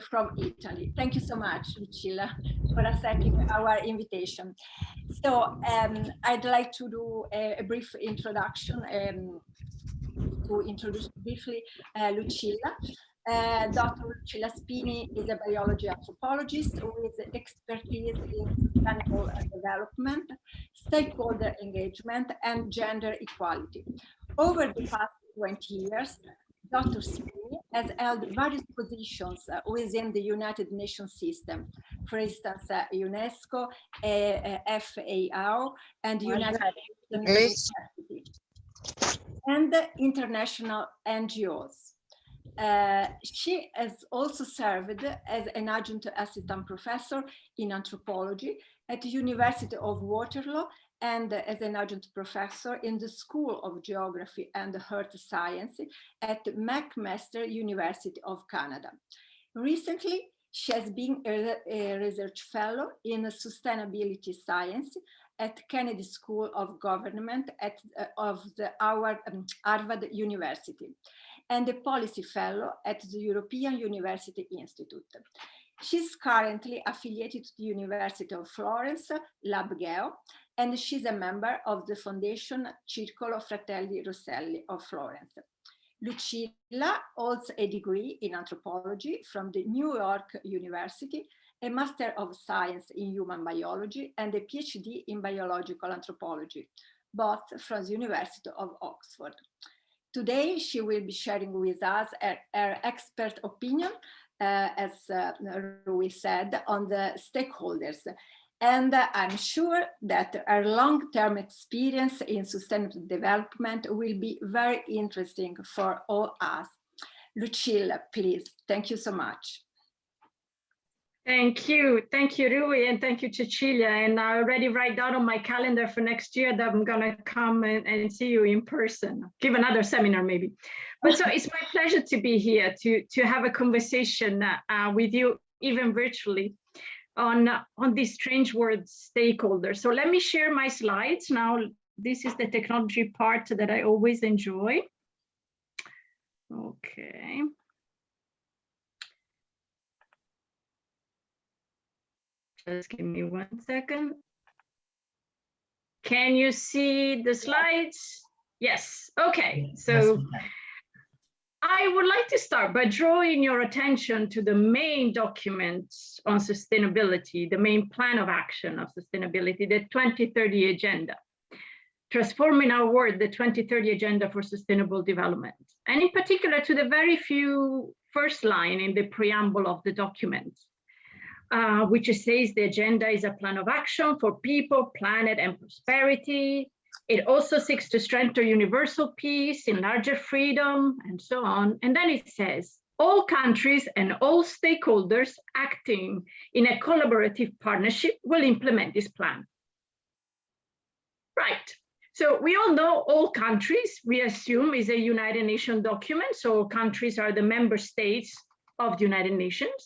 from Italy. Thank you so much, Lucilla, for accepting our invitation. So I'd like to do a brief introduction to introduce briefly Lucilla. Dr. Lucilla Spini is a biology anthropologist with expertise in sustainable development, stakeholder engagement, and gender equality. Over the past 20 years, Dr. Spini has held various positions within the United Nations system, for instance, UNESCO, FAO, and United Nations and international NGOs. She has also served as an adjunct assistant professor in anthropology at the University of Waterloo and as an adjunct professor in the School of Geography and Earth Science at McMaster University of Canada. Recently, she has been a research fellow in sustainability science at Kennedy School of Government of the Harvard University, and a policy fellow at the European University Institute. She's currently affiliated to the University of Florence, Lab Geo, and she's a member of the Fondazione Fratelli Rosselli of Florence. Lucilla holds a degree in anthropology from the New York University, a Master of Science in Human Biology, and a PhD in Biological Anthropology, both from the University of Oxford. Today, she will be sharing with us her expert opinion, as Rui said, on the stakeholders. And I'm sure that her long-term experience in sustainable development will be very interesting for all us. Lucilla, please, thank you so much. Thank you, Rui, and thank you, Cecilia. And I already write down on my calendar for next year that I'm gonna come and see you in person, give another seminar maybe. But so it's my pleasure to be here to have a conversation with you, even virtually, on this strange word, stakeholder. So let me share my slides now. This is the technology part that I always enjoy. Okay. Just give me 1 second. Can you see the slides? Yes, okay. So I would like to start by drawing your attention to the main document on sustainability, the main plan of action of sustainability, the 2030 Agenda. Transforming our world, the 2030 Agenda for Sustainable Development. And in particular to the very few first line in the preamble of the document. Which says the agenda is a plan of action for people, planet, and prosperity. It also seeks to strengthen universal peace, enlarge freedom, and so on. And then it says, all countries and all stakeholders acting in a collaborative partnership will implement this plan. Right. So we all know all countries, we assume, is a United Nations document. So countries are the member states of the United Nations.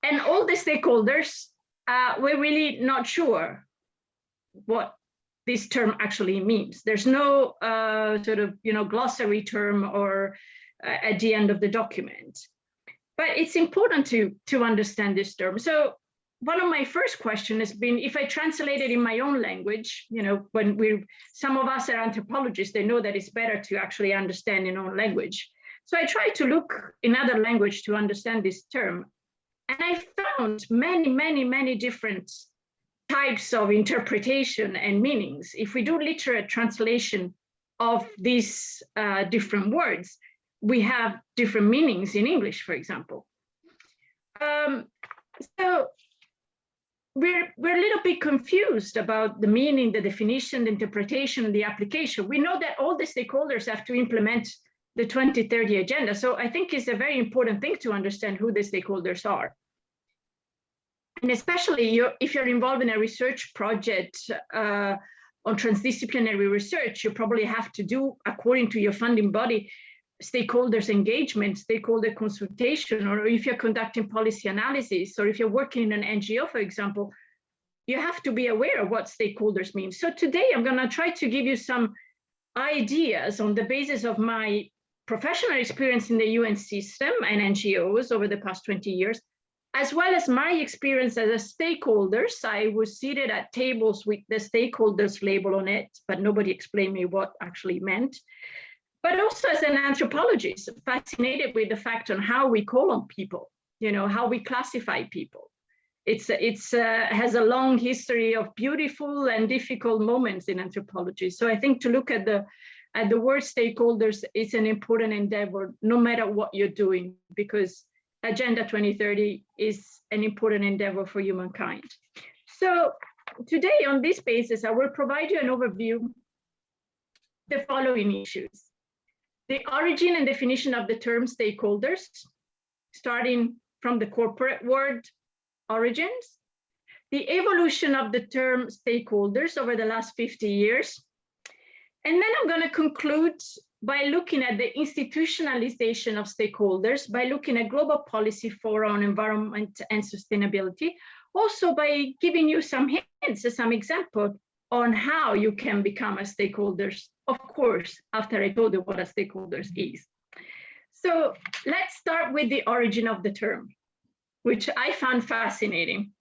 And all the stakeholders, we're really not sure what this term actually means. There's no sort of, glossary term or at the end of the document. But it's important to understand this term. So one of my first questions has been, if I translate it in my own language, when some of us are anthropologists, they know that it's better to actually understand in own language. So I tried to look in other language to understand this term. And I found many different types of interpretation and meanings. If we do literate translation of these different words, we have different meanings in English, for example. So we're a little bit confused about the meaning, the definition, the interpretation, and the application. We know that all the stakeholders have to implement the 2030 Agenda. So I think it's a very important thing to understand who the stakeholders are. And especially if you're involved in a research project on transdisciplinary research, you probably have to do, according to your funding body, stakeholders engagement, stakeholder consultation, or if you're conducting policy analysis, or if you're working in an NGO, for example, you have to be aware of what stakeholders mean. So today I'm going to try to give you some ideas on the basis of my professional experience in the UN system and NGOs over the past 20 years, as well as my experience as a stakeholders. I was seated at tables with the stakeholders label on it, but nobody explained me what actually meant. But also as an anthropologist, fascinated with the fact on how we call on people, you know, how we classify people. It's has a long history of beautiful and difficult moments in anthropology. So I think to look at the word stakeholders is an important endeavor, no matter what you're doing, because Agenda 2030 is an important endeavor for humankind. So today on this basis, I will provide you an overview of the following issues. The origin and definition of the term stakeholders, starting from the corporate word origins, the evolution of the term stakeholders over the last 50 years, and then I'm going to conclude by looking at the institutionalization of stakeholders, by looking at global policy for on environment and sustainability, also by giving you some hints, some examples on how you can become a stakeholder, of course, after I told you what a stakeholder is. So let's start with the origin of the term, which I found fascinating.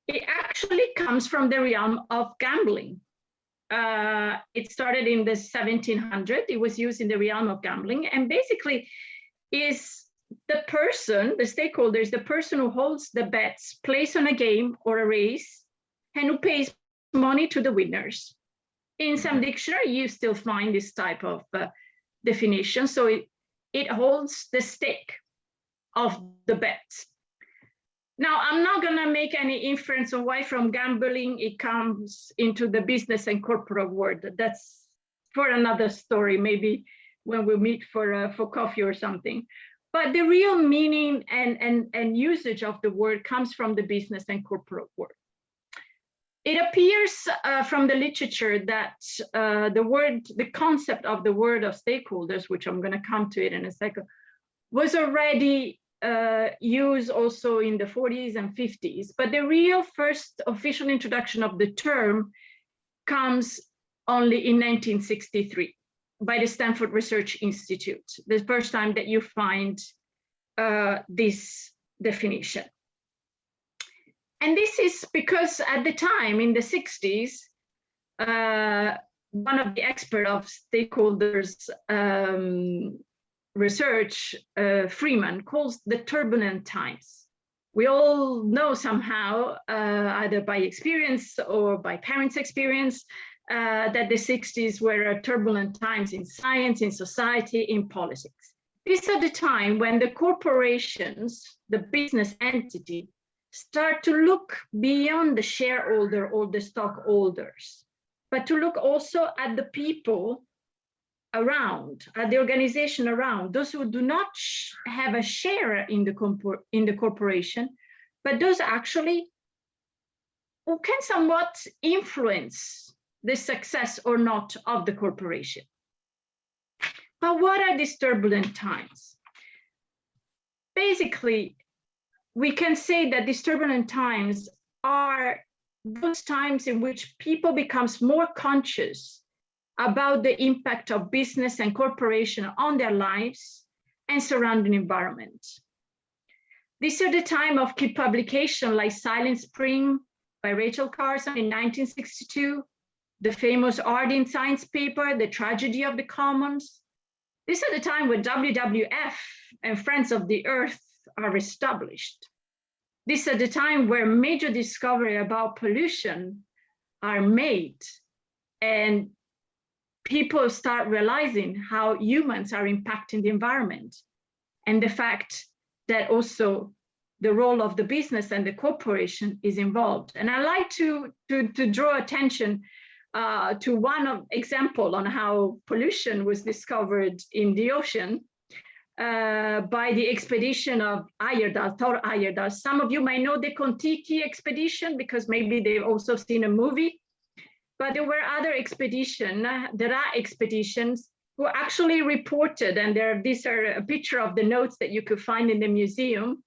It actually comes from the realm of gambling. It started in the 1700s. It was used in the realm of gambling, and basically is the person, the stakeholder is the person who holds the bets placed on a game or a race and who pays money to the winners. In some dictionary, you still find this type of definition. So it holds the stake of the bets. Now, I'm not going to make any inference on why from gambling it comes into the business and corporate world. That's for another story, maybe when we meet for coffee or something. But the real meaning and usage of the word comes from the business and corporate world. It appears from the literature that the concept of the word of stakeholders, which I'm going to come to it in a second, was already used also in the 40s and 50s, but the real first official introduction of the term comes only in 1963 by the Stanford Research Institute, the first time that you find this definition. And this is because at the time, in the 60s, one of the experts of stakeholders research, Freeman, calls the turbulent times. We all know somehow, either by experience or by parents' experience, that the 60s were turbulent times in science, in society, in politics. These are the time when the corporations, the business entity, start to look beyond the shareholder or the stockholders, but to look also at the people around, at the organization around, those who do not have a share in the corporation, but those actually who can somewhat influence the success or not of the corporation. But what are these turbulent times? Basically, we can say that these turbulent times are those times in which people become more conscious about the impact of business and corporation on their lives and surrounding environment. These are the time of key publication like Silent Spring by Rachel Carson in 1962, the famous Art in Science paper, The Tragedy of the Commons. These are the time when WWF and Friends of the Earth are established. These are the time where major discoveries about pollution are made, and people start realizing how humans are impacting the environment, and the fact that also the role of the business and the corporation is involved. And I like to draw attention to one example on how pollution was discovered in the ocean by the expedition of Heyerdahl, Thor Heyerdahl. Some of you might know the Kon-Tiki expedition because maybe they've also seen a movie. But there were other expeditions, there are expeditions who actually reported, and these are a picture of the notes that you could find in the museum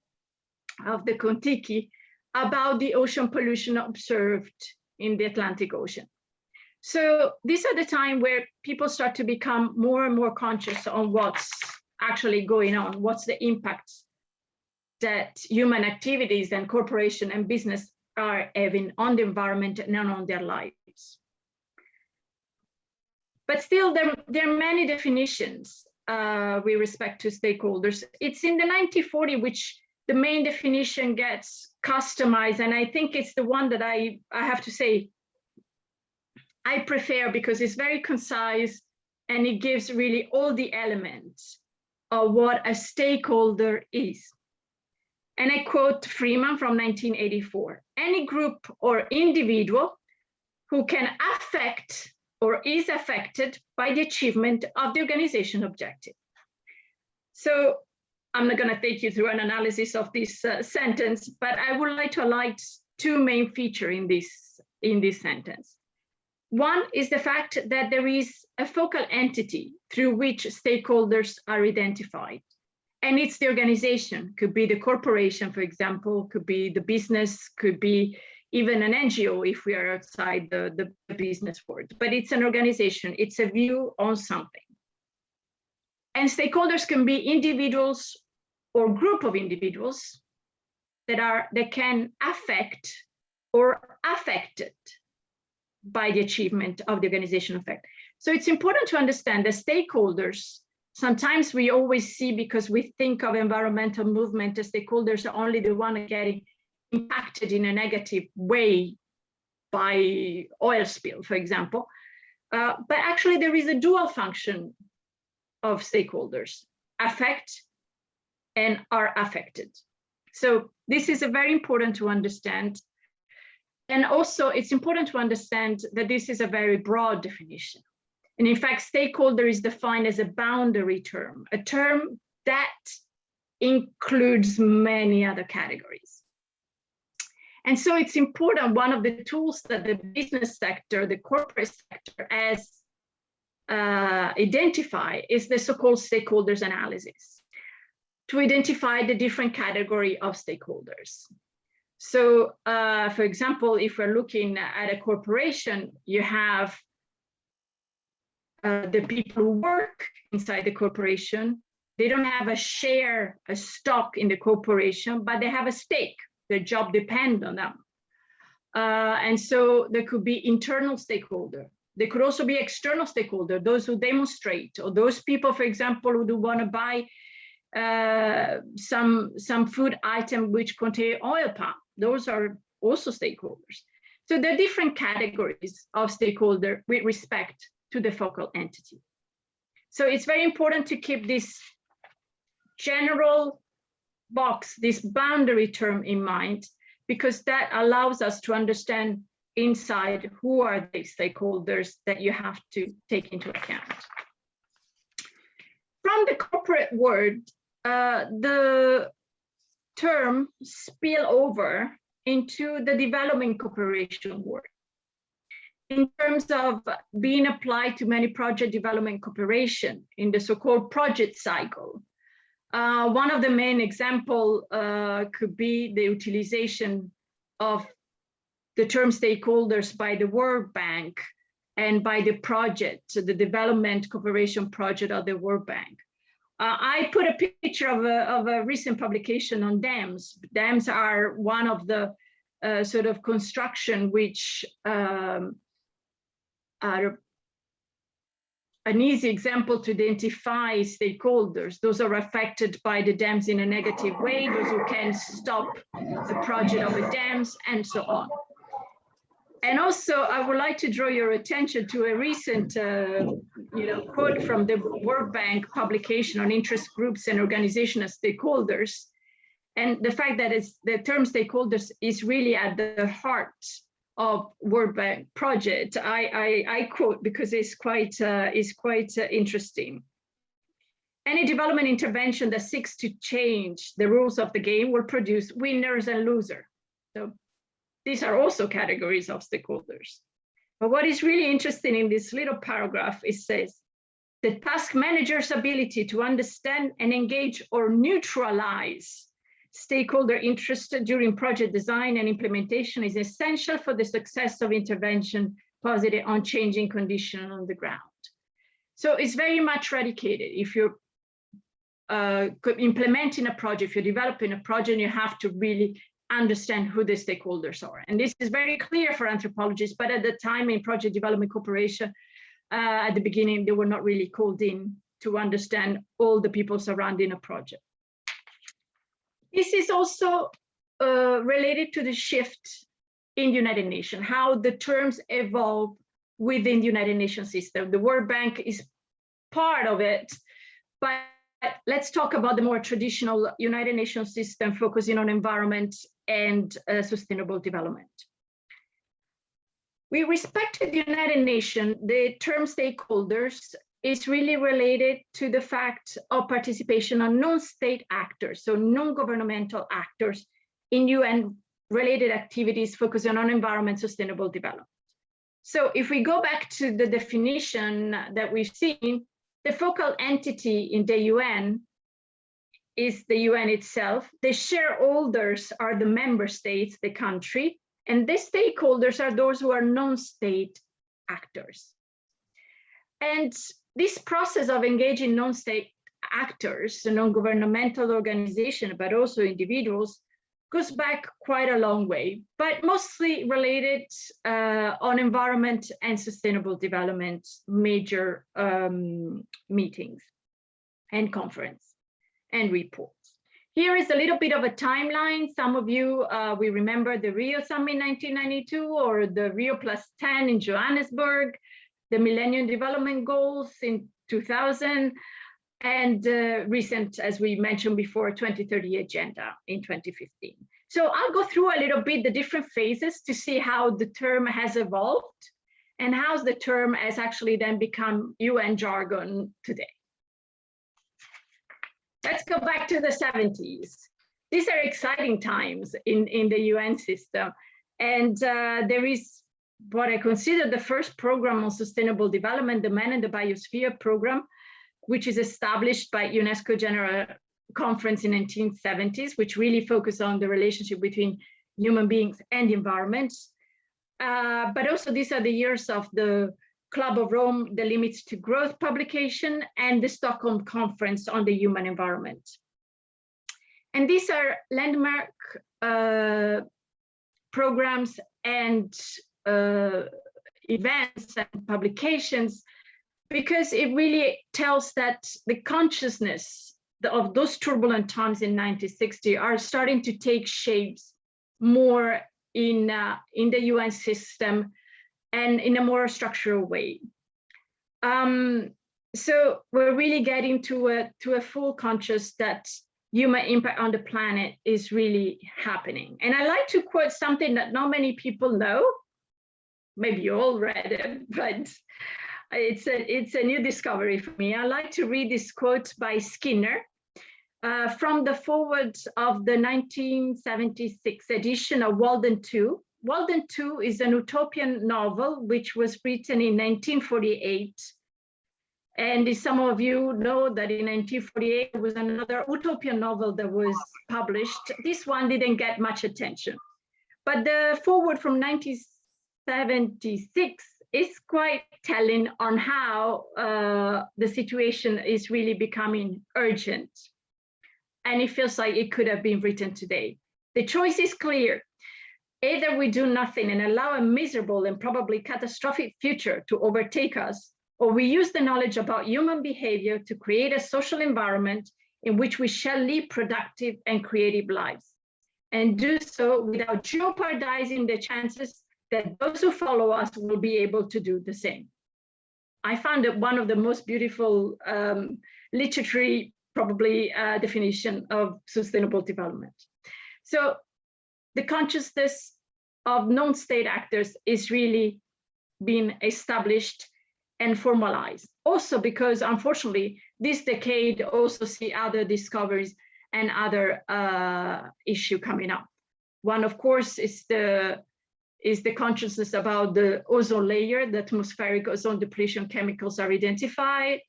of the Kon-Tiki about the ocean pollution observed in the Atlantic Ocean. So these are the time where people start to become more and more conscious on what's actually going on, what's the impact that human activities and corporation and business are having on the environment and on their lives. But still, there are many definitions with respect to stakeholders. It's in the 1940 which the main definition gets customized, and I think it's the one that I have to say I prefer, because it's very concise and it gives really all the elements of what a stakeholder is. And I quote Freeman from 1984, any group or individual who can affect or is affected by the achievement of the organization objective. So I'm not going to take you through an analysis of this sentence, but I would like to highlight two main features in this sentence. One is the fact that there is a focal entity through which stakeholders are identified. And it's the organization, could be the corporation, for example, could be the business, could be even an NGO if we are outside the business world. But it's an organization, it's a view on something. And stakeholders can be individuals or group of individuals that can affect or affected by the achievement of the organization effect. So it's important to understand that stakeholders, sometimes we always see, because we think of environmental movement as stakeholders are only the one getting impacted in a negative way by oil spill, for example. But actually there is a dual function of stakeholders, affect and are affected. So this is a very important to understand. And also it's important to understand that this is a very broad definition. And in fact, stakeholder is defined as a boundary term, a term that includes many other categories. And so it's important, one of the tools that the business sector, the corporate sector has identified is the so-called stakeholders analysis, to identify the different category of stakeholders. So for example, if we're looking at a corporation, you have the people who work inside the corporation. They don't have a share, a stock in the corporation, but they have a stake. Their job depends on them. And so there could be internal stakeholder. There could also be external stakeholder, those who demonstrate, or those people, for example, who do want to buy some food item which contain oil palm. Those are also stakeholders. So there are different categories of stakeholder with respect to the focal entity. So it's very important to keep this general box, this boundary term in mind, because that allows us to understand inside who are the stakeholders that you have to take into account. From the corporate world, the term spill over into the development cooperation world. In terms of being applied to many project development cooperation in the so-called project cycle. One of the main examples could be the utilization of the term stakeholders by the World Bank and by the project, the development cooperation project of the World Bank. I put a picture of a recent publication on dams. Dams are one of the sort of construction which are an easy example to identify stakeholders. Those are affected by the dams in a negative way, those who can stop the project of the dams, and so on. And also, I would like to draw your attention to a recent quote from the World Bank publication on interest groups and organizational stakeholders. And the fact that the term stakeholders is really at the heart of World Bank project. I quote because it's quite interesting. Any development intervention that seeks to change the rules of the game will produce winners and losers. So these are also categories of stakeholders. But what is really interesting in this little paragraph, it says, the task manager's ability to understand and engage or neutralize stakeholder interest during project design and implementation is essential for the success of intervention posited on changing conditions on the ground. So it's very much radicated. If you're implementing a project, if you're developing a project, you have to really understand who the stakeholders are. And this is very clear for anthropologists, but at the time in project development cooperation, at the beginning, they were not really called in to understand all the people surrounding a project. This is also related to the shift in the United Nations, how the terms evolve within the United Nations system. The World Bank is part of it, but let's talk about the more traditional United Nations system focusing on environment and sustainable development. With respect to the United Nations, the term stakeholders is really related to the fact of participation on non-state actors, so non-governmental actors in UN-related activities focusing on environment, sustainable development. So if we go back to the definition that we've seen, the focal entity in the UN is the UN itself. The shareholders are the member states, the country, and the stakeholders are those who are non-state actors. And this process of engaging non-state actors, non-governmental organizations, but also individuals, goes back quite a long way, but mostly related on environment and sustainable development major meetings and conference and reports. Here is a little bit of a timeline. Some of you, we remember the Rio Summit 1992 or the Rio +10 in Johannesburg, the Millennium Development Goals in 2000, and recent, as we mentioned before, 2030 Agenda in 2015. So I'll go through a little bit the different phases to see how the term has evolved and how the term has actually then become UN jargon today. Let's go back to the 70s. These are exciting times in the UN system. And there is what I consider the first program on sustainable development, the Man and the Biosphere program, which is established by UNESCO General Conference in 1970s, which really focused on the relationship between human beings and the environment. But also these are the years of the Club of Rome, the Limits to Growth publication, and the Stockholm Conference on the Human Environment. And these are landmark programs and events and publications, because it really tells that the consciousness of those turbulent times in 1960 are starting to take shapes more in the UN system and in a more structural way. So we're really getting to a full conscious that human impact on the planet is really happening. And I like to quote something that not many people know. Maybe you all read it, but it's a new discovery for me. I like to read this quote by Skinner from the foreword of the 1976 edition of Walden 2. Walden 2 is an utopian novel which was written in 1948. And as some of you know that in 1948 there was another utopian novel that was published. This one didn't get much attention. But the foreword from 1976 is quite telling on how the situation is really becoming urgent. And it feels like it could have been written today. The choice is clear. Either we do nothing and allow a miserable and probably catastrophic future to overtake us, or we use the knowledge about human behavior to create a social environment in which we shall live productive and creative lives, and do so without jeopardizing the chances that those who follow us will be able to do the same. I found it one of the most beautiful literary, probably definition of sustainable development. So the consciousness of non-state actors is really being established and formalized. Also because, unfortunately, this decade also see other discoveries and other issue coming up. One, of course, is the consciousness about the ozone layer, the atmospheric ozone depletion chemicals are identified.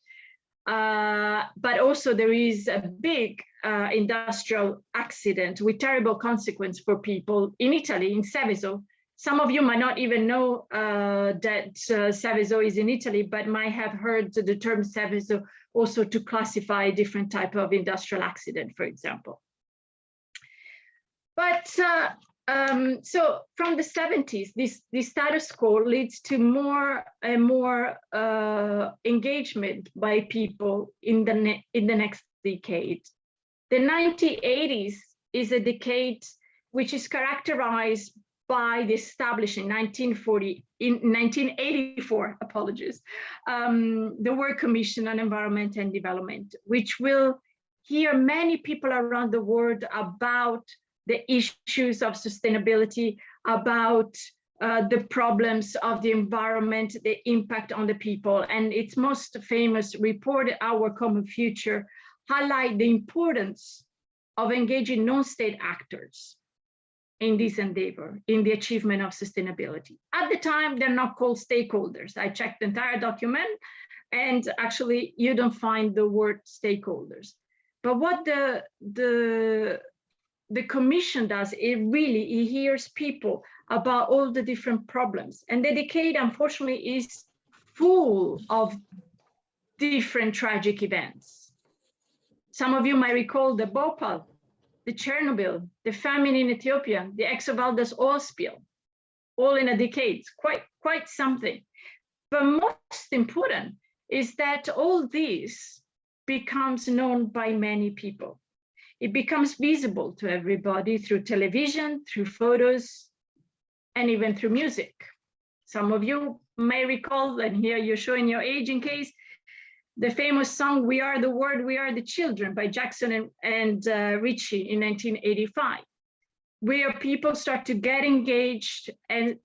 But also there is a big industrial accident with terrible consequence for people in Italy, in Seveso, Some of you might not even know that Seveso is in Italy, but might have heard the term Seveso also to classify different type of industrial accident, for example. But so from the 70s, this status quo leads to more and more engagement by people in the next decade. The 1980s is a decade which is characterized by the establishing 1984, apologies, the World Commission on Environment and Development, which will hear many people around the world about the issues of sustainability, about the problems of the environment, the impact on the people. And its most famous report, Our Common Future, highlight the importance of engaging non-state actors in this endeavor, in the achievement of sustainability. At the time, they're not called stakeholders. I checked the entire document, and actually you don't find the word stakeholders. But what the commission does, it hears people about all the different problems. And the decade, unfortunately, is full of different tragic events. Some of you might recall the Bhopal, the Chernobyl, the famine in Ethiopia, the Exxon Valdez oil spill, all in a decade, quite something. But most important is that all this becomes known by many people. It becomes visible to everybody through television, through photos, and even through music. Some of you may recall, and here you're showing your age in case, the famous song, We Are the World, We Are the Children by Jackson and Ritchie in 1985, where people start to get engaged and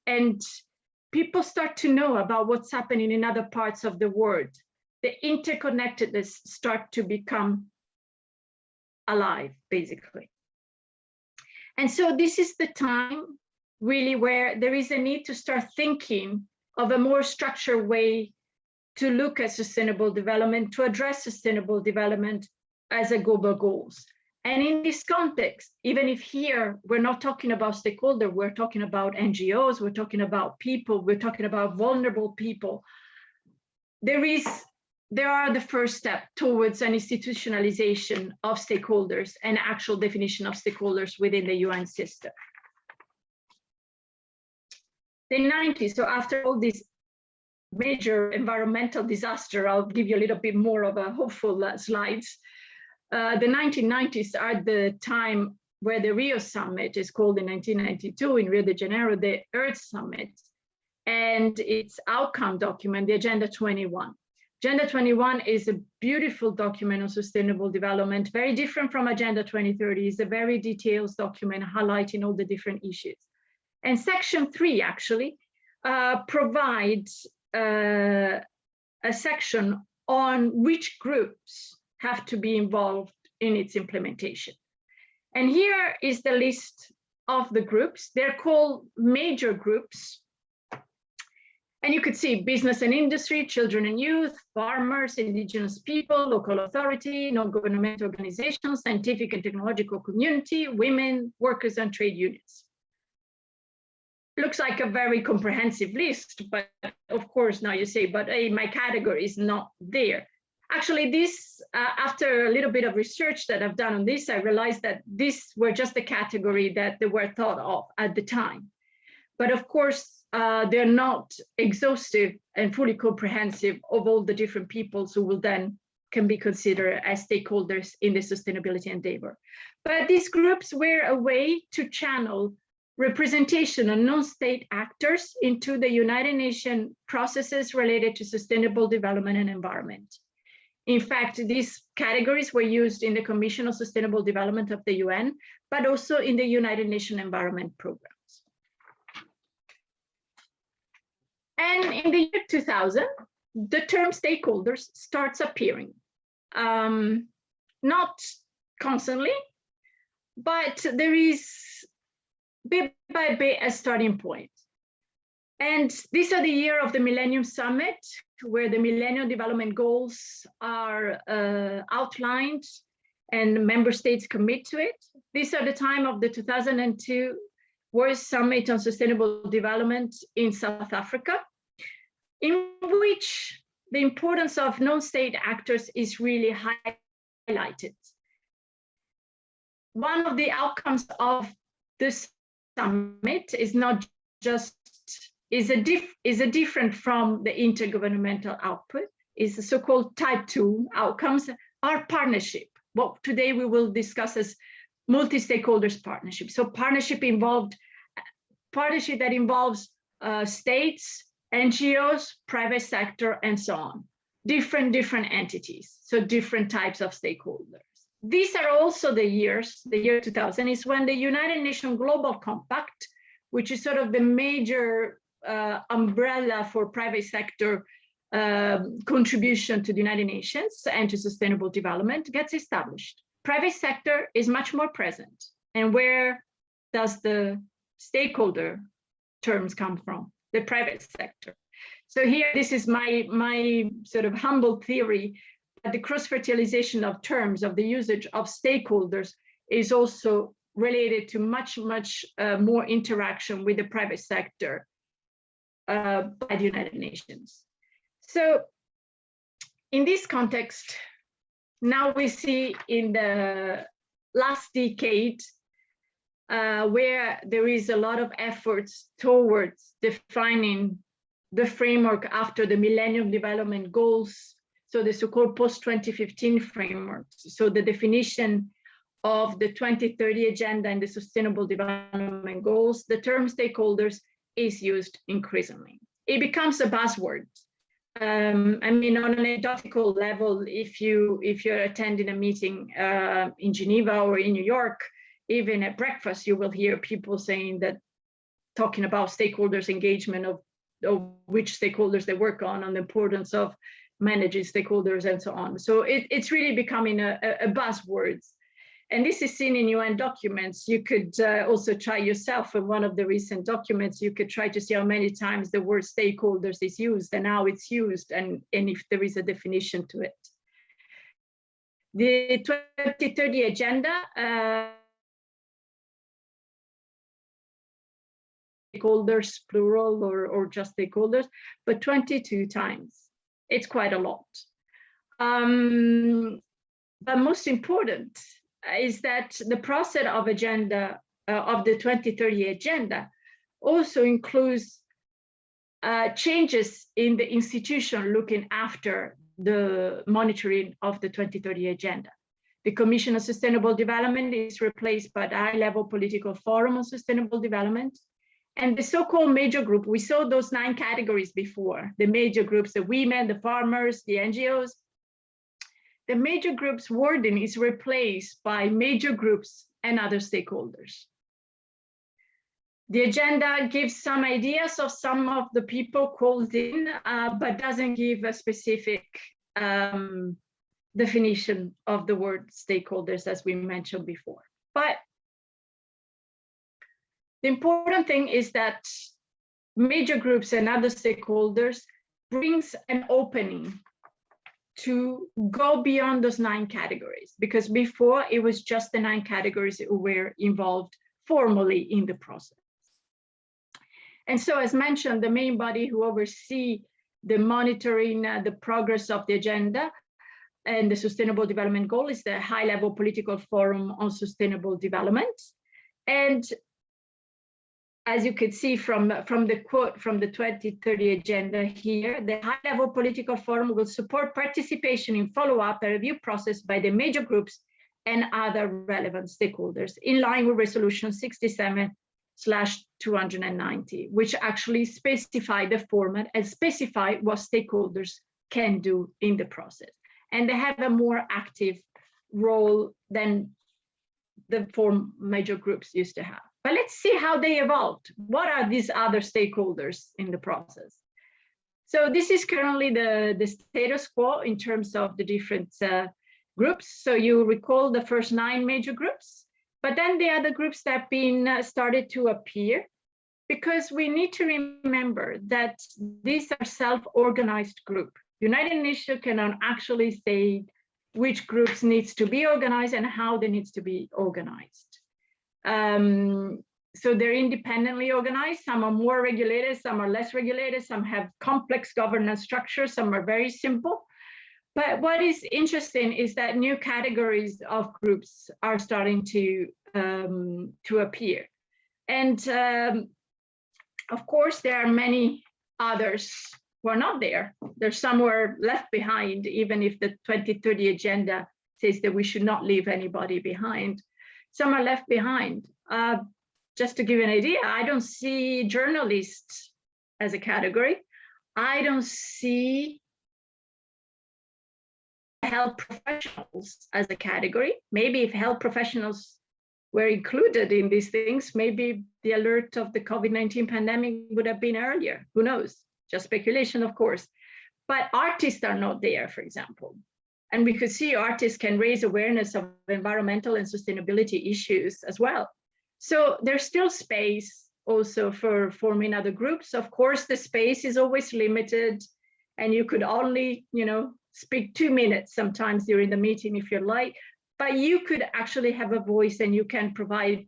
people start to know about what's happening in other parts of the world. The interconnectedness start to become alive, basically. And so this is the time really where there is a need to start thinking of a more structured way to look at sustainable development, to address sustainable development as a global goals. And in this context, even if here we're not talking about stakeholders, we're talking about NGOs, we're talking about people, we're talking about vulnerable people, there are the first step towards an institutionalization of stakeholders and actual definition of stakeholders within the UN system. The 90s, so after all this major environmental disaster, I'll give you a little bit more of a hopeful slides. The 1990s are the time where the Rio Summit is called in 1992 in Rio de Janeiro, the Earth Summit, and its outcome document, the Agenda 21. Agenda 21 is a beautiful document on sustainable development, very different from Agenda 2030. It's a very detailed document highlighting all the different issues. And Section 3 actually provides a section on which groups have to be involved in its implementation. And here is the list of the groups. They're called major groups. And you could see business and industry, children and youth, farmers, indigenous people, local authority, non-governmental organizations, scientific and technological community, women, workers, and trade unions. Looks like a very comprehensive list, but of course now you say, but hey, my category is not there. Actually, this, after a little bit of research that I've done on this, I realized that these were just the category that they were thought of at the time. But of course, they're not exhaustive and fully comprehensive of all the different peoples who will then can be considered as stakeholders in the sustainability endeavor. But these groups were a way to channel representation of non-state actors into the United Nations processes related to sustainable development and environment. In fact, these categories were used in the Commission on Sustainable Development of the UN, but also in the United Nations Environment Programs. And in the year 2000, the term stakeholders starts appearing. Not constantly, but there is bit by bit a starting point. And these are the year of the Millennium Summit, where the Millennium Development Goals are outlined and member states commit to it. These are the time of the 2002 World Summit on Sustainable Development in South Africa, in which the importance of non-state actors is really highlighted. One of the outcomes of this summit is not just is a different from the intergovernmental output, is the so-called type 2 outcomes are partnership. What today we will discuss as multi-stakeholders partnership. So partnership that involves states, NGOs, private sector, and so on. Different entities, so different types of stakeholders. These are also the year 2000 is when the United Nations Global Compact, which is sort of the major umbrella for private sector contribution to the United Nations and to sustainable development, gets established. Private sector is much more present. And where does the stakeholder terms come from? The private sector. So here, this is my sort of humble theory that the cross-fertilization of terms, of the usage of stakeholders, is also related to much more interaction with the private sector by the United Nations. So in this context, now we see in the last decade where there is a lot of efforts towards defining the framework after the Millennium Development Goals, so the so-called post-2015 frameworks. So the definition of the 2030 Agenda and the Sustainable Development Goals, the term stakeholders is used increasingly. It becomes a buzzword. I mean, on an anecdotal level, if you're attending a meeting in Geneva or in New York, even at breakfast, you will hear people saying that, talking about stakeholders engagement of which stakeholders they work on the importance of managing stakeholders and so on. So it's really becoming a buzzword. And this is seen in UN documents. You could also try yourself in one of the recent documents, you could try to see how many times the word stakeholders is used and how it's used and if there is a definition to it. The 2030 Agenda, stakeholders, plural or just stakeholders, but 22 times. It's quite a lot. But most important is that the process of agenda of the 2030 Agenda also includes changes in the institution looking after the monitoring of the 2030 Agenda. The Commission on Sustainable Development is replaced by the high-level political forum on sustainable development. And the so-called major group, we saw those 9 categories before, the major groups, the women, the farmers, the NGOs. The major groups wording is replaced by major groups and other stakeholders. The agenda gives some ideas of some of the people called in, but doesn't give a specific definition of the word stakeholders, as we mentioned before. But the important thing is that major groups and other stakeholders brings an opening to go beyond those 9 categories, because before it was just the 9 categories who were involved formally in the process. And so, as mentioned, the main body who oversee the monitoring the progress of the agenda and the Sustainable Development Goal is the high-level political forum on sustainable development. And as you could see from the quote from the 2030 Agenda here, the high-level political forum will support participation in follow-up and review process by the major groups and other relevant stakeholders, in line with Resolution 67/290, which actually specify the format and specify what stakeholders can do in the process. And they have a more active role than the 4 major groups used to have. But let's see how they evolved. What are these other stakeholders in the process? So this is currently the status quo in terms of the different groups. So you recall the first 9 major groups, but then the other groups that have been started to appear, because we need to remember that these are self-organized groups. United Nations cannot actually say which groups needs to be organized and how they needs to be organized. so they're independently organized. Some are more regulated, some are less regulated, some have complex governance structures, some are very simple. But what is interesting is that new categories of groups are starting to appear. And of course, there are many others who are not there. They're somewhere left behind, even if the 2030 agenda says that we should not leave anybody behind. Some are left behind. Just to give you an idea, I don't see journalists as a category. I don't see health professionals as a category. Maybe if health professionals were included in these things, maybe the alert of the COVID-19 pandemic would have been earlier. Who knows? Just speculation, of course. But artists are not there, for example. And we could see artists can raise awareness of environmental and sustainability issues as well. So there's still space also for forming other groups. Of course, the space is always limited, and you could only, speak 2 minutes sometimes during the meeting if you like, but you could actually have a voice and you can provide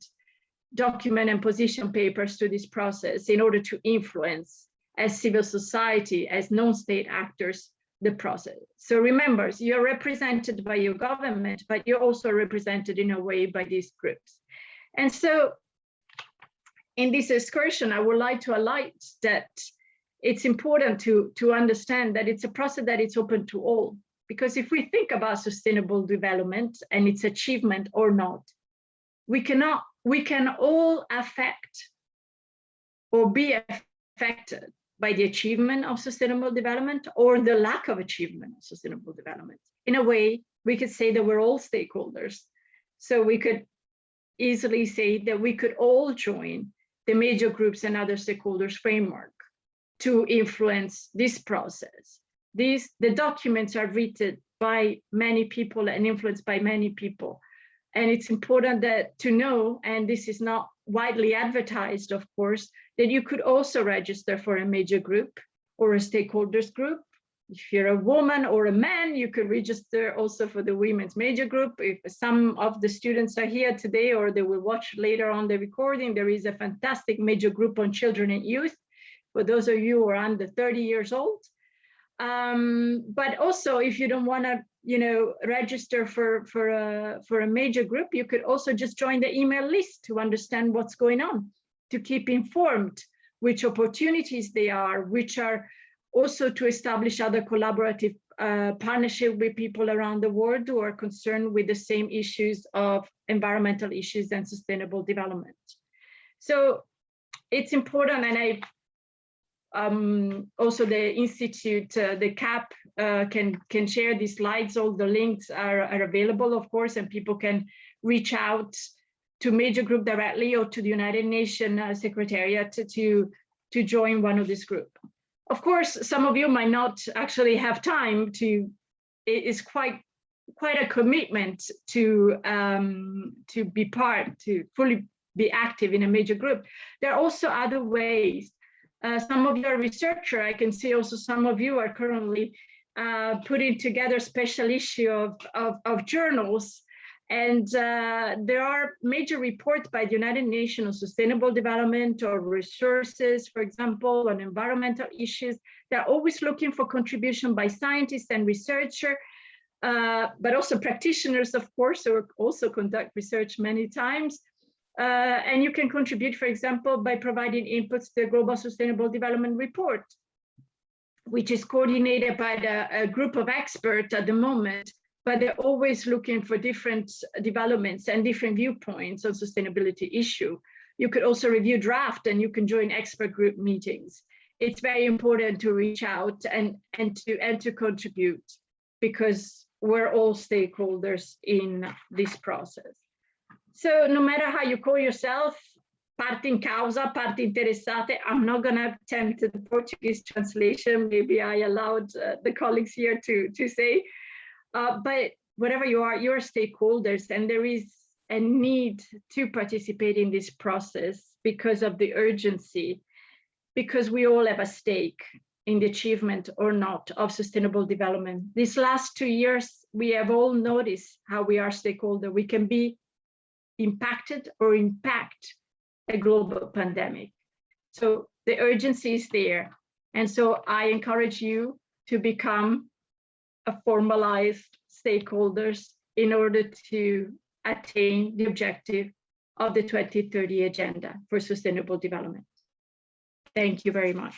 document and position papers to this process in order to influence as civil society, as non-state actors, the process. So remember, you're represented by your government, but you're also represented in a way by these groups. And so in this excursion, I would like to highlight that it's important to understand that it's a process that it's open to all. Because if we think about sustainable development and its achievement or not, we can all affect or be affected by the achievement of sustainable development or the lack of achievement of sustainable development. In a way, we could say that we're all stakeholders. So we could easily say that we could all join the major groups and other stakeholders framework to influence this process. The documents are written by many people and influenced by many people. And it's important to know, and this is not widely advertised, of course, that you could also register for a major group or a stakeholders group. If you're a woman or a man, you could register also for the women's major group. If some of the students are here today or they will watch later on the recording, there is a fantastic major group on children and youth for those of you who are under 30 years old. But also, if you don't want to, register for a major group, you could also just join the email list to understand what's going on, to keep informed which opportunities they are, which are also to establish other collaborative partnership with people around the world who are concerned with the same issues of environmental issues and sustainable development. So it's important, and also the Institute, the CAPP can share these slides. All the links are available, of course, and people can reach out to major group directly or to the United Nations Secretariat to join one of this group. Of course, some of you might not actually have time to. It is quite a commitment to be part, to fully be active in a major group. There are also other ways. Some of you are researchers. I can see also some of you are currently putting together special issue of journals. And there are major reports by the United Nations on sustainable development or resources, for example, on environmental issues. They're always looking for contribution by scientists and researchers, but also practitioners, of course, who also conduct research many times. And you can contribute, for example, by providing inputs to the Global Sustainable Development Report, which is coordinated by a group of experts at the moment, but they're always looking for different developments and different viewpoints on sustainability issue. You could also review draft, and you can join expert group meetings. It's very important to reach out and to contribute, because we're all stakeholders in this process. So no matter how you call yourself, parte in causa, parte interessate, I'm not going to attempt the Portuguese translation. Maybe I allowed the colleagues here to say, but whatever you are, you're stakeholders, and there is a need to participate in this process because of the urgency, because we all have a stake in the achievement or not of sustainable development. These last 2 years, we have all noticed how we are stakeholder. We can be impacted or impact a global pandemic. So the urgency is there. And so I encourage you to become a formalized stakeholders in order to attain the objective of the 2030 Agenda for Sustainable Development. Thank you very much.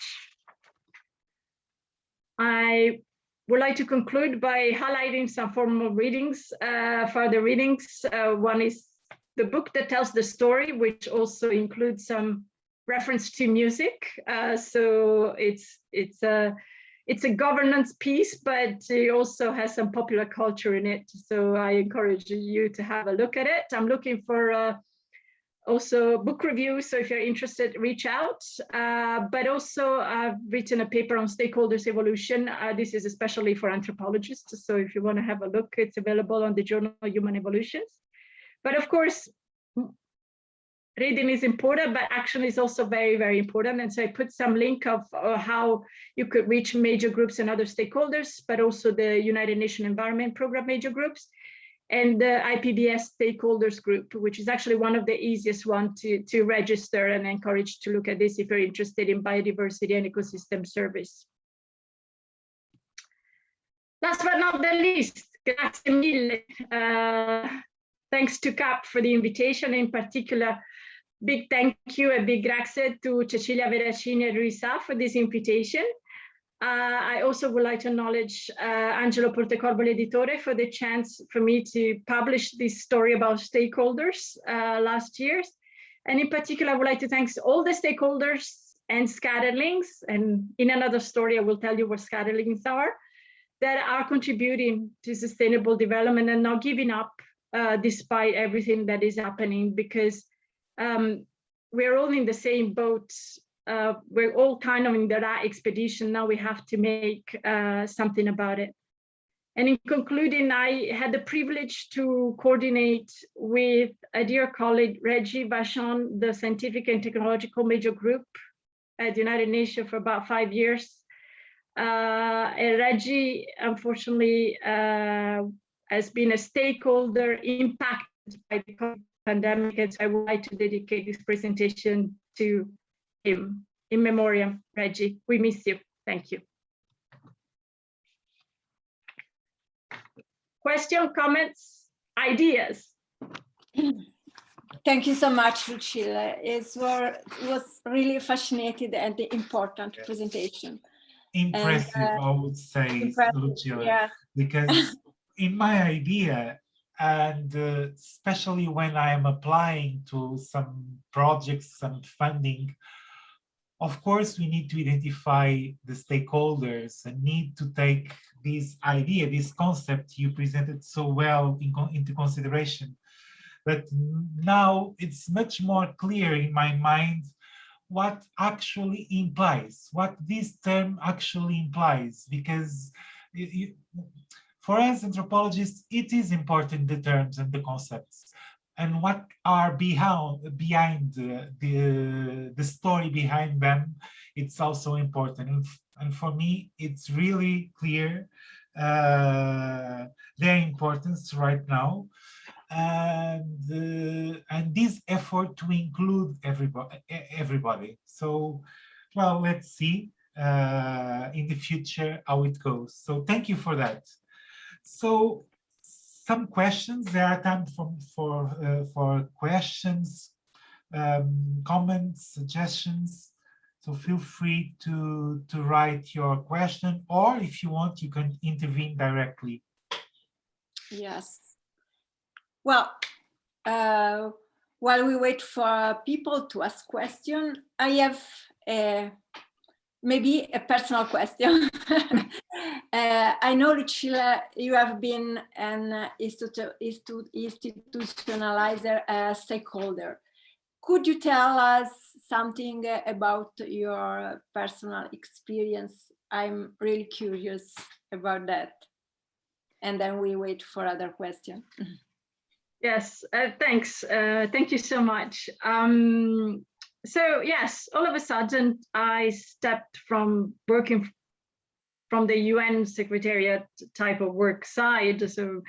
I would like to conclude by highlighting some formal readings, further readings. One is the book that tells the story, which also includes some reference to music. So it's a governance piece, but it also has some popular culture in it. So I encourage you to have a look at it. I'm looking for also book reviews. So if you're interested, reach out. But also I've written a paper on stakeholders evolution. This is especially for anthropologists. So if you want to have a look, it's available on the journal Human Evolutions. But of course, reading is important, but action is also very, very important. And so I put some link of how you could reach major groups and other stakeholders, but also the United Nations Environment Programme major groups and the IPBES stakeholders group, which is actually one of the easiest one to register, and encourage to look at this if you're interested in biodiversity and ecosystem service. Last but not the least, grazie mille. Thanks to CAPP for the invitation. In particular, big thank you, a big grazie to Cecilia Veracini and Rui M for this invitation. I also would like to acknowledge Angelo Portecorbo Editore for the chance for me to publish this story about stakeholders last year. And in particular, I would like to thank all the stakeholders and scatterlings. And in another story, I will tell you what scatterlings are, that are contributing to sustainable development and not giving up despite everything that is happening, because we're all in the same boat. We're all kind of in the right expedition. Now we have to make something about it. And in concluding, I had the privilege to coordinate with a dear colleague, Reggie Vachon, the Scientific and Technological Major Group at the United Nations for about 5 years. And Reggie, unfortunately, has been a stakeholder impacted by the pandemic, and so I would like to dedicate this presentation to him. In memoriam, Reggie, we miss you. Thank you. Question, comments, ideas? Thank you so much, Lucilla. It was really fascinating and important presentation. Impressive, I would say, Lucilla, yeah. Because in my idea, and especially when I am applying to some projects, some funding, of course, we need to identify the stakeholders and need to take this idea, this concept you presented so well into consideration. But now it's much more clear in my mind what actually implies, what this term actually implies, because for us anthropologists, it is important, the terms and the concepts, and what are behind the story behind them, it's also important. And for me, it's really clear their importance right now, and this effort to include everybody. So, well, let's see in the future how it goes. So thank you for that. So some questions, there are time for questions, comments, suggestions. So feel free to write your question, or if you want, you can intervene directly. Yes. Well, while we wait for people to ask questions, I have maybe a personal question. I know, Lucilla, you have been an institutionalizer, a stakeholder. Could you tell us something about your personal experience? I'm really curious about that. And then we wait for other questions. Yes, thanks. Thank you so much. So yes, all of a sudden I stepped from working from the UN Secretariat type of work side. So,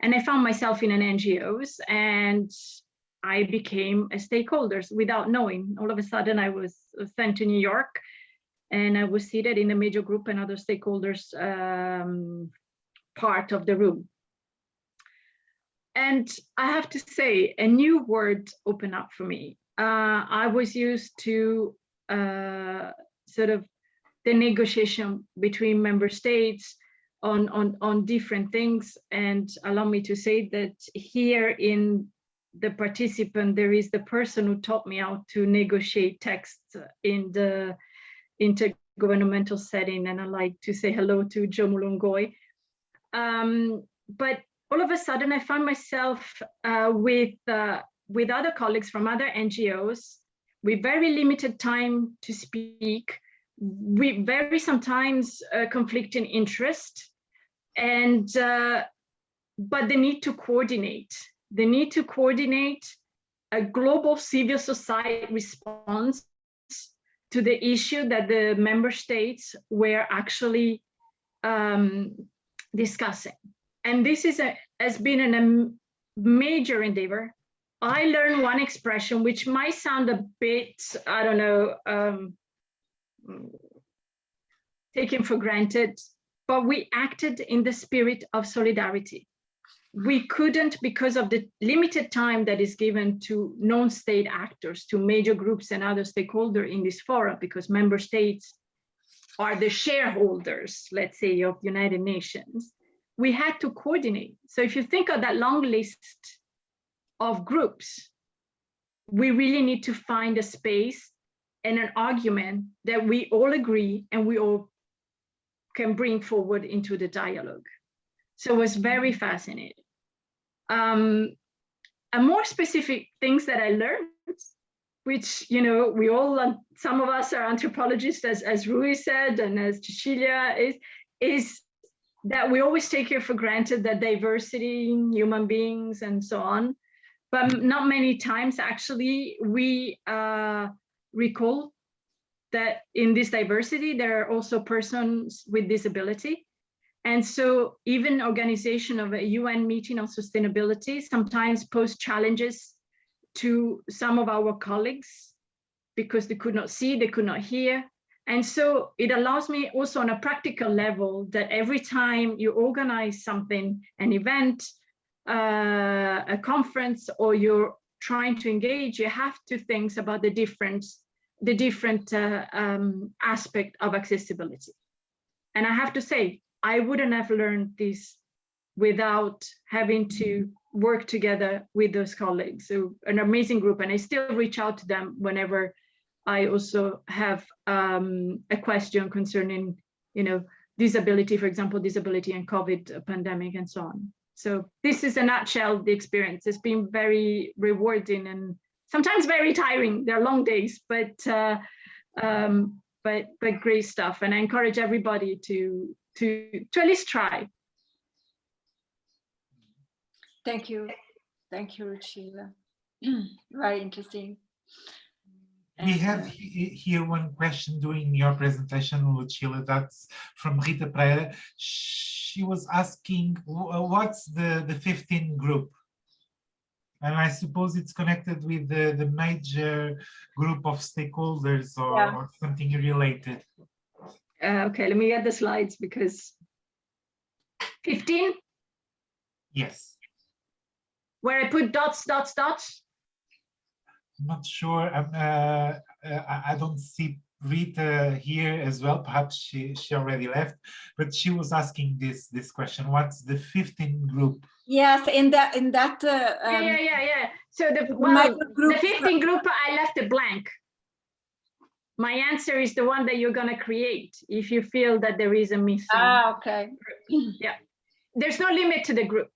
and I found myself in an NGOs, and I became a stakeholder without knowing. All of a sudden, I was sent to New York, and I was seated in a major group and other stakeholders part of the room. And I have to say, a new word opened up for me. I was used to sort of the negotiation between member states on different things. And allow me to say that here in the participant, there is the person who taught me how to negotiate texts in the intergovernmental setting. And I like to say hello to Joe Mulongoy. But all of a sudden, I found myself with other colleagues from other NGOs with very limited time to speak, with very sometimes conflicting interest, and but the need to coordinate. The need to coordinate a global civil society response to the issue that the member states were actually discussing. And this has been a major endeavor. I learned one expression which might sound a bit, I don't know, taken for granted, but we acted in the spirit of solidarity. We couldn't, because of the limited time that is given to non-state actors, to major groups and other stakeholders in this forum, because member states are the shareholders, let's say, of the United Nations. We had to coordinate. So if you think of that long list of groups, we really need to find a space and an argument that we all agree and we all can bring forward into the dialogue. So it was very fascinating. And more specific things that I learned, which, you know, we all, some of us are anthropologists, as Rui said, and as Cecilia is that we always take it for granted that diversity in human beings and so on, but not many times actually we recall that in this diversity, there are also persons with disability. And so even organization of a UN meeting on sustainability sometimes pose challenges to some of our colleagues because they could not see, they could not hear. And so it allows me also on a practical level that every time you organize something, an event, a conference, or you're trying to engage, you have to think about the different aspect of accessibility. And I have to say, I wouldn't have learned this without having to work together with those colleagues. So an amazing group, and I still reach out to them whenever I also have a question concerning, you know, disability, for example, disability and COVID pandemic and so on. So this is a nutshell, the experience. It's been very rewarding and sometimes very tiring. They're long days, but great stuff. And I encourage everybody to at least try. Thank you, Lucilla. Very interesting. We have here one question during your presentation, Lucilla, that's from Rita Pereira. She was asking, what's the 15 group? And I suppose it's connected with the major group of stakeholders or something related. Okay, let me get the slides because 15? Yes. Where I put dots, dots, dots? I'm not sure. I don't see Rita here as well. Perhaps she already left, but she was asking this question. What's the 15 group? Yes, in that. Yeah. So the 15 group, I left it blank. My answer is the one that you're going to create if you feel that there is a missing. Okay. Yeah. There's no limit to the group.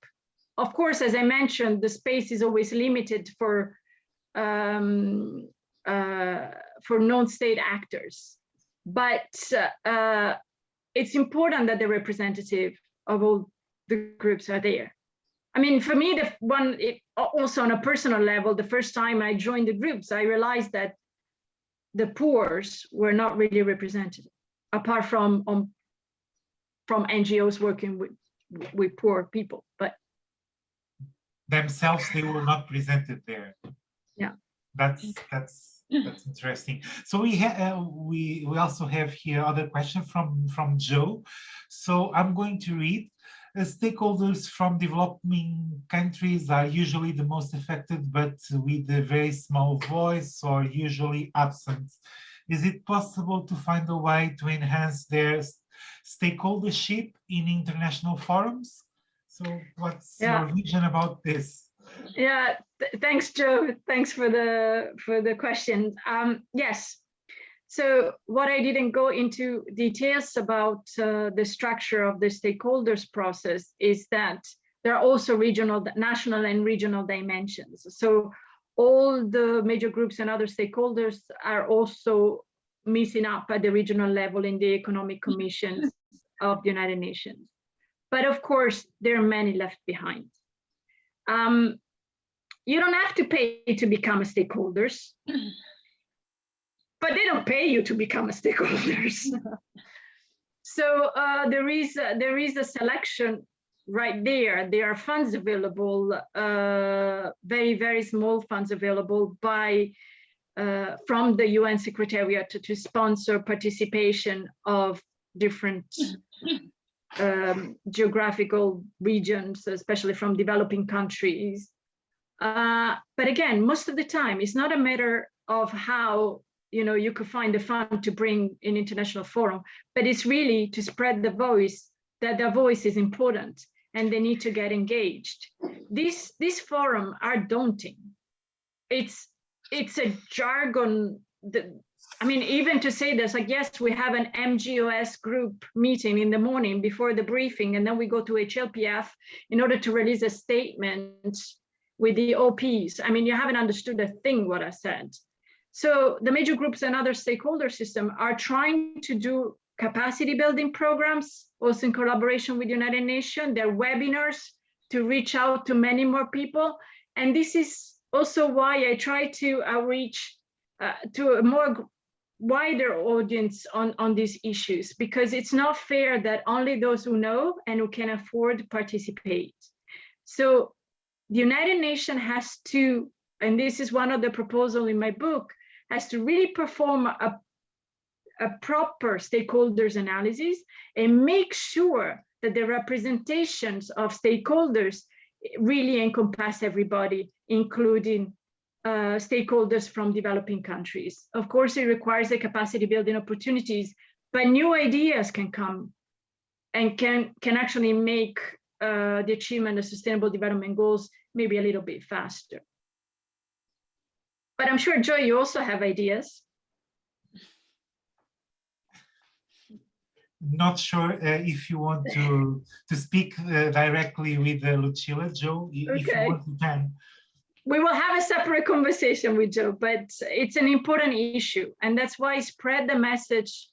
Of course, as I mentioned, the space is always limited for non-state actors, but it's important that the representative of all the groups are there. I mean, for me, also on a personal level, the first time I joined the groups, I realized that the poors were not really represented, apart from NGOs working with poor people. But themselves, they will not present it there. Yeah, that's interesting. So we also have here other question from Joe. So I'm going to read. Stakeholders from developing countries are usually the most affected, but with a very small voice or usually absent. Is it possible to find a way to enhance their stakeholdership in international forums? So what's your vision about this? Yeah, thanks, Joe. Thanks for the question. Yes. So what I didn't go into details about the structure of the stakeholders process is that there are also national and regional dimensions. So all the major groups and other stakeholders are also meeting up at the regional level in the economic commissions of the United Nations. But of course, there are many left behind. You don't have to pay to become a stakeholders. But they don't pay you to become a stakeholders. So there is a selection right there. There are funds available, very, very small funds available from the UN Secretariat to sponsor participation of different geographical regions, especially from developing countries. But again, most of the time, it's not a matter of how you could find the fund to bring in international forum, but it's really to spread the voice that their voice is important and they need to get engaged. These forums are daunting. It's a jargon that, even to say this, like, yes, we have an MGOS group meeting in the morning before the briefing, and then we go to HLPF in order to release a statement with the OPs. You haven't understood a thing what I said. So the major groups and other stakeholder system are trying to do capacity building programs, also in collaboration with the United Nations, their webinars to reach out to many more people. And this is also why I try to outreach to a more wider audience on these issues, because it's not fair that only those who know and who can afford participate. So the United Nations has to, and this is one of the proposals in my book, has to really perform a proper stakeholders analysis and make sure that the representations of stakeholders really encompass everybody, including stakeholders from developing countries. Of course, it requires a capacity building opportunities, but new ideas can come and can actually make the achievement of sustainable development goals maybe a little bit faster. But I'm sure, Joy, you also have ideas. Not sure if you want to speak directly with Lucilla, Joe. If you want, you can. We will have a separate conversation with Joe, but it's an important issue. And that's why I spread the message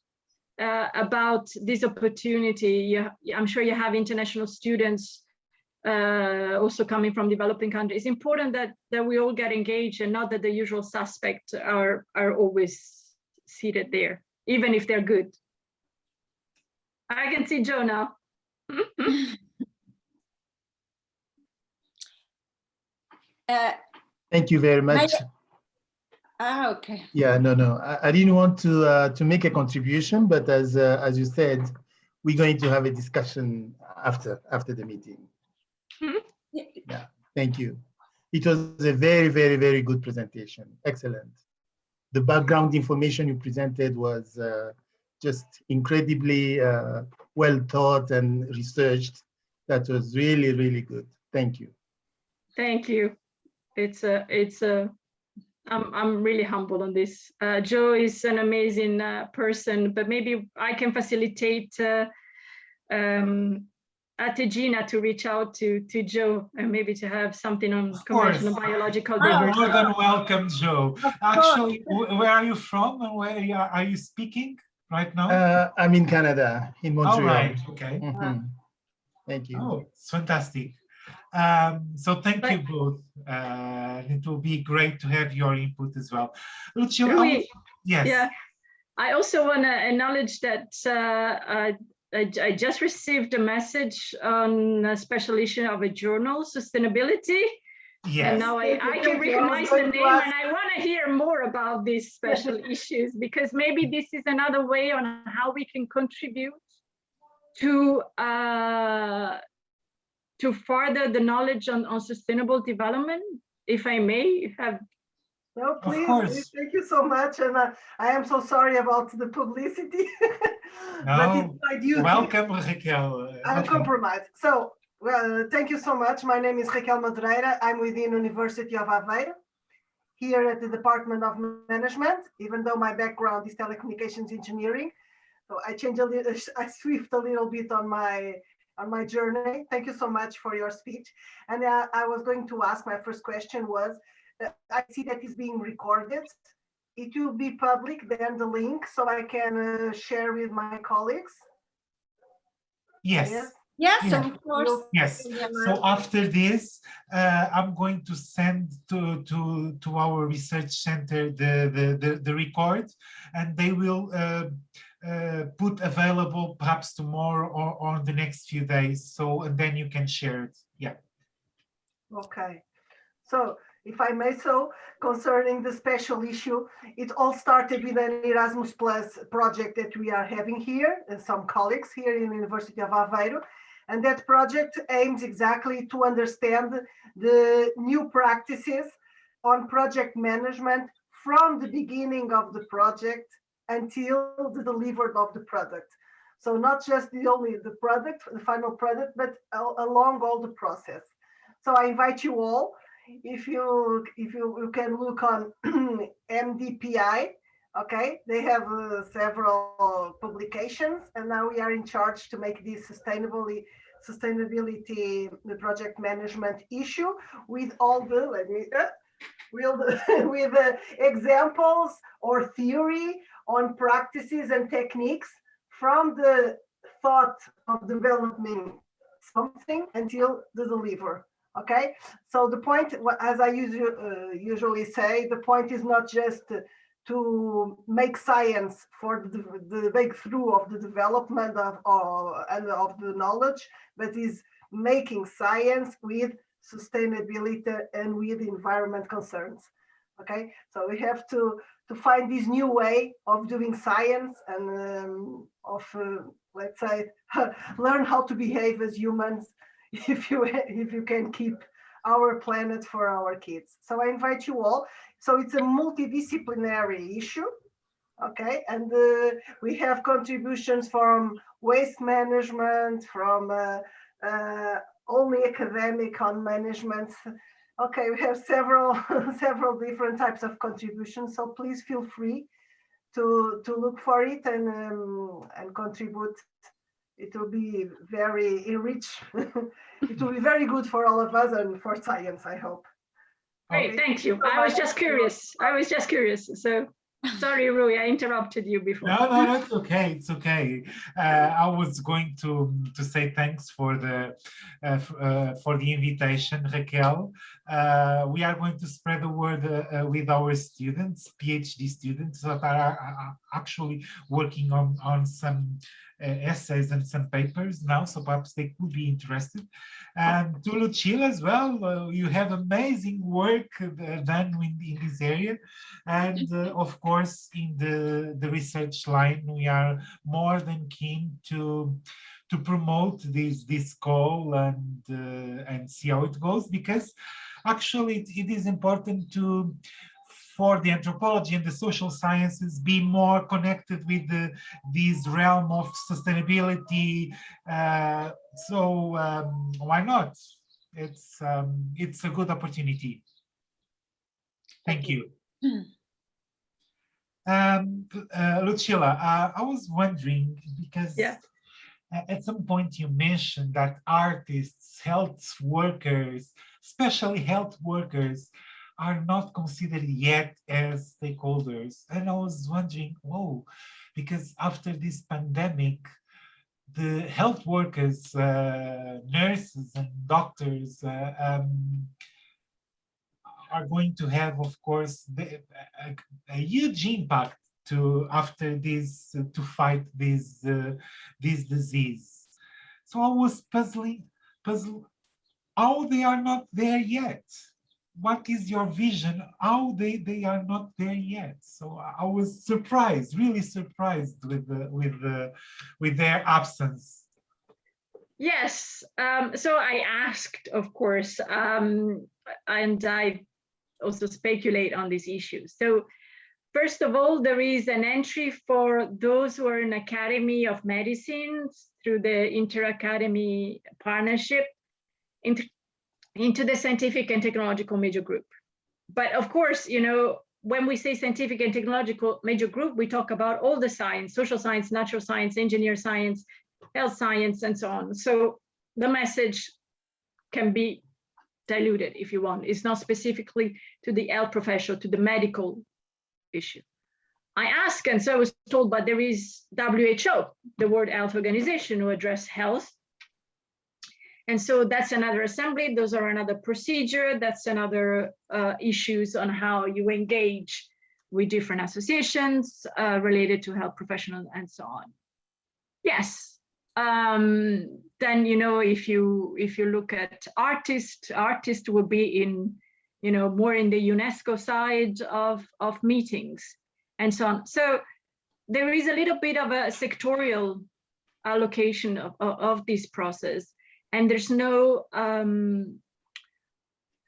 about this opportunity. I'm sure you have international students also coming from developing countries. It's important that we all get engaged and not that the usual suspects are always seated there, even if they're good. I can see Joe now. Thank you very much. Okay. Yeah, no. I didn't want to make a contribution, but as you said, we're going to have a discussion after the meeting. Yeah, thank you. It was a very, very, very good presentation. Excellent. The background information you presented was just incredibly well thought and researched. That was really, really good. Thank you. Thank you. I'm really humbled on this. Joe is an amazing person, but maybe I can facilitate ATEGINA to reach out to Joe and maybe to have something on conventional biological diversity. More than welcome, Joe. Actually, where are you from and where are you speaking right now? I'm in Canada, in Montreal. All right, okay. Thank you. Oh, it's fantastic. So thank you both. It will be great to have your input as well. Lucilla, yes. Yeah, I also want to acknowledge that I just received a message on a special issue of a journal, Sustainability, Yes. And now I can recognize the name, and I want to hear more about these special issues, because maybe this is another way on how we can contribute to further the knowledge on sustainable development, if I may. If I No, please, thank you so much. And I am so sorry about the publicity. No, but it's my duty. Welcome, Raquel. I'm compromised. So, well, thank you so much. My name is Raquel Madureira. I'm within University of Aveiro, here at the Department of Management, even though my background is telecommunications engineering. So I changed a little, I swift a little bit on my journey. Thank you so much for your speech. And I was going to ask, my first question was, I see that is being recorded. It will be public, then the link, so I can share with my colleagues. Yes. Yes, Yeah. of course. Yes. So after this, I'm going to send to our research center the record, and they will put available perhaps tomorrow or on the next few days. So, and then you can share it. Yeah. Okay. So, if I may so, concerning the special issue, it all started with an Erasmus Plus project that we are having here, and some colleagues here in the University of Aveiro. And that project aims exactly to understand the new practices on project management from the beginning of the project until the delivery of the product. So not just the product, the final product, but along all the process. So I invite you all, if you can look on MDPI, okay, they have several publications, and now we are in charge to make this sustainability the project management issue with all the with examples or theory on practices and techniques from the thought of developing something until the delivery. Okay, so the point, as I usually say, the point is not just to make science for the breakthrough of the development of the knowledge, but is making science with sustainability and with environment concerns. Okay, so we have to find this new way of doing science and let's say learn how to behave as humans if you can keep our planet for our kids. So I invite you all. So it's a multidisciplinary issue, okay? And we have contributions from waste management, from only academic on management. Okay, we have several different types of contributions. So please feel free to look for it and contribute. It will be very enriched. It will be very good for all of us and for science, I hope. Great, okay. Thank you. I was just curious. So sorry, Rui, I interrupted you before. No, it's okay. It's okay. I was going to say thanks for the invitation, Raquel. We are going to spread the word with our students, PhD students that are actually working on some essays and some papers now, so perhaps they could be interested. And to Lucilla as well, you have amazing work done in this area. And of course, in the research line, we are more than keen to promote this call and see how it goes, because actually it is important for the anthropology and the social sciences be more connected with this realm of sustainability. So why not? It's a good opportunity. Thank you. Lucilla, I was wondering, because at some point you mentioned that artists, health workers, especially health workers, are not considered yet as stakeholders. And I was wondering, because after this pandemic, the health workers, nurses and doctors are going to have, of course, a huge impact to fight this disease. So I was puzzled how they are not there yet. what is your vision? How they are not there yet. So I was surprised, really surprised with their absence. Yes, so I asked, of course, and I also speculate on these issues. So first of all, there is an entry for those who are in Academy of Medicine through the Inter-Academy Partnership into the Scientific and Technological Major Group. But of course, you know, when we say Scientific and Technological Major Group, we talk about all the science, social science, natural science, engineer science, health science, and so on. So the message can be diluted if you want. It's not specifically to the health professional, to the medical issue. I asked, and so I was told, but there is WHO, the World Health Organization, who address health. And so that's another assembly, those are another procedure, that's another issues on how you engage with different associations related to health professionals and so on. Yes, then, you know, if you look at artists will be in, you know, more in the UNESCO side of meetings and so on. So there is a little bit of a sectorial allocation of this process. And there's no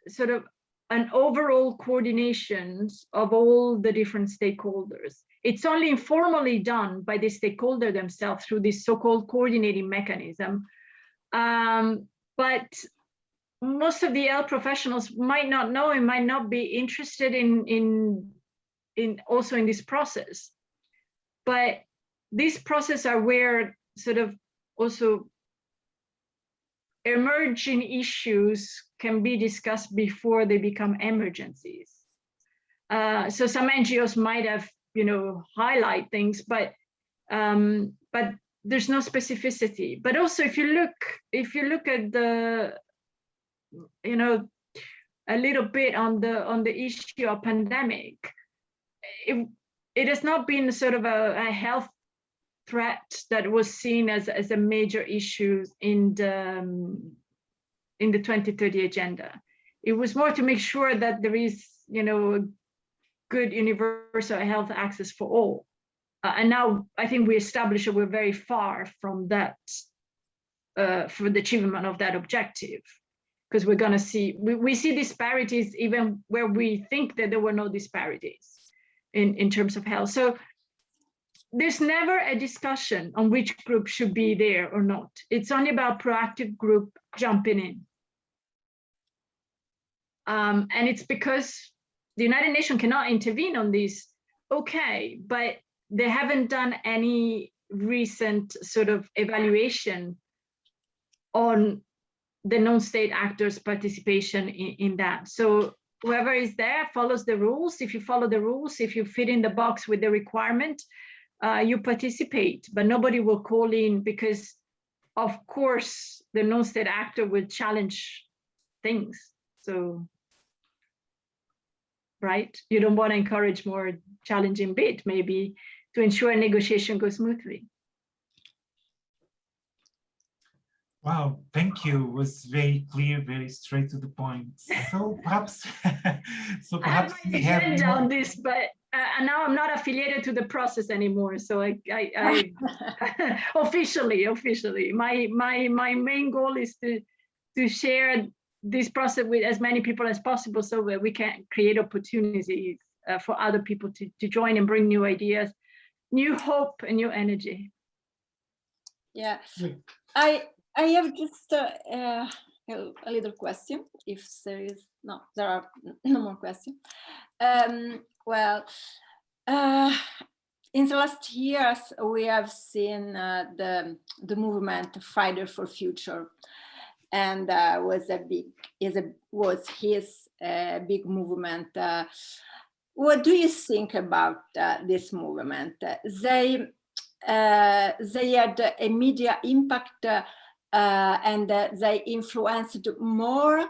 sort of an overall coordination of all the different stakeholders. It's only informally done by the stakeholder themselves through this so-called coordinating mechanism. But most of the health professionals might not know and might not be interested in also in this process. But these processes are where sort of also emerging issues can be discussed before they become emergencies. So some NGOs might have, you know, highlight things, but there's no specificity. But also, if you look at the, you know, a little bit on the issue of pandemic, it has not been sort of a health threat that was seen as a major issue in the 2030 agenda. It was more to make sure that there is, you know, good universal health access for all. And now I think we established that we're very far from that, for the achievement of that objective, because we're going to see, we see disparities even where we think that there were no disparities in terms of health. So there's never a discussion on which group should be there or not. It's only about proactive group jumping in. And it's because the United Nations cannot intervene on this, okay, but they haven't done any recent sort of evaluation on the non-state actors' participation in that. So whoever is there follows the rules. If you follow the rules, if you fit in the box with the requirement, you participate, but nobody will call in because, of course, the non-state actor will challenge things. So, right? You don't want to encourage more challenging bid, maybe, to ensure a negotiation goes smoothly. Wow, thank you. It was very clear, very straight to the point. So perhaps, I have my agenda on this, but now I'm not affiliated to the process anymore. So I officially, my main goal is to share this process with as many people as possible, so that we can create opportunities for other people to join and bring new ideas, new hope, and new energy. Yeah, I have just a little question. If there is there are no more questions. Well, in the last years, we have seen the movement Friday for Future, and was his big movement. What do you think about this movement? They had a media impact, and they influenced more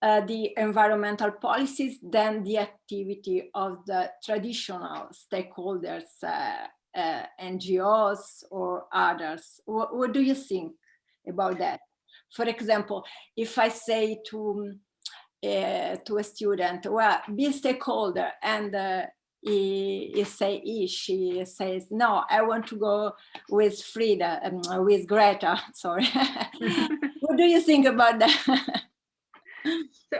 the environmental policies than the activity of the traditional stakeholders, NGOs or others. What do you think about that? For example, if I say to to a student, well, be stakeholder, and she says, no, I want to go with Frida, with Greta, sorry. What do you think about that? So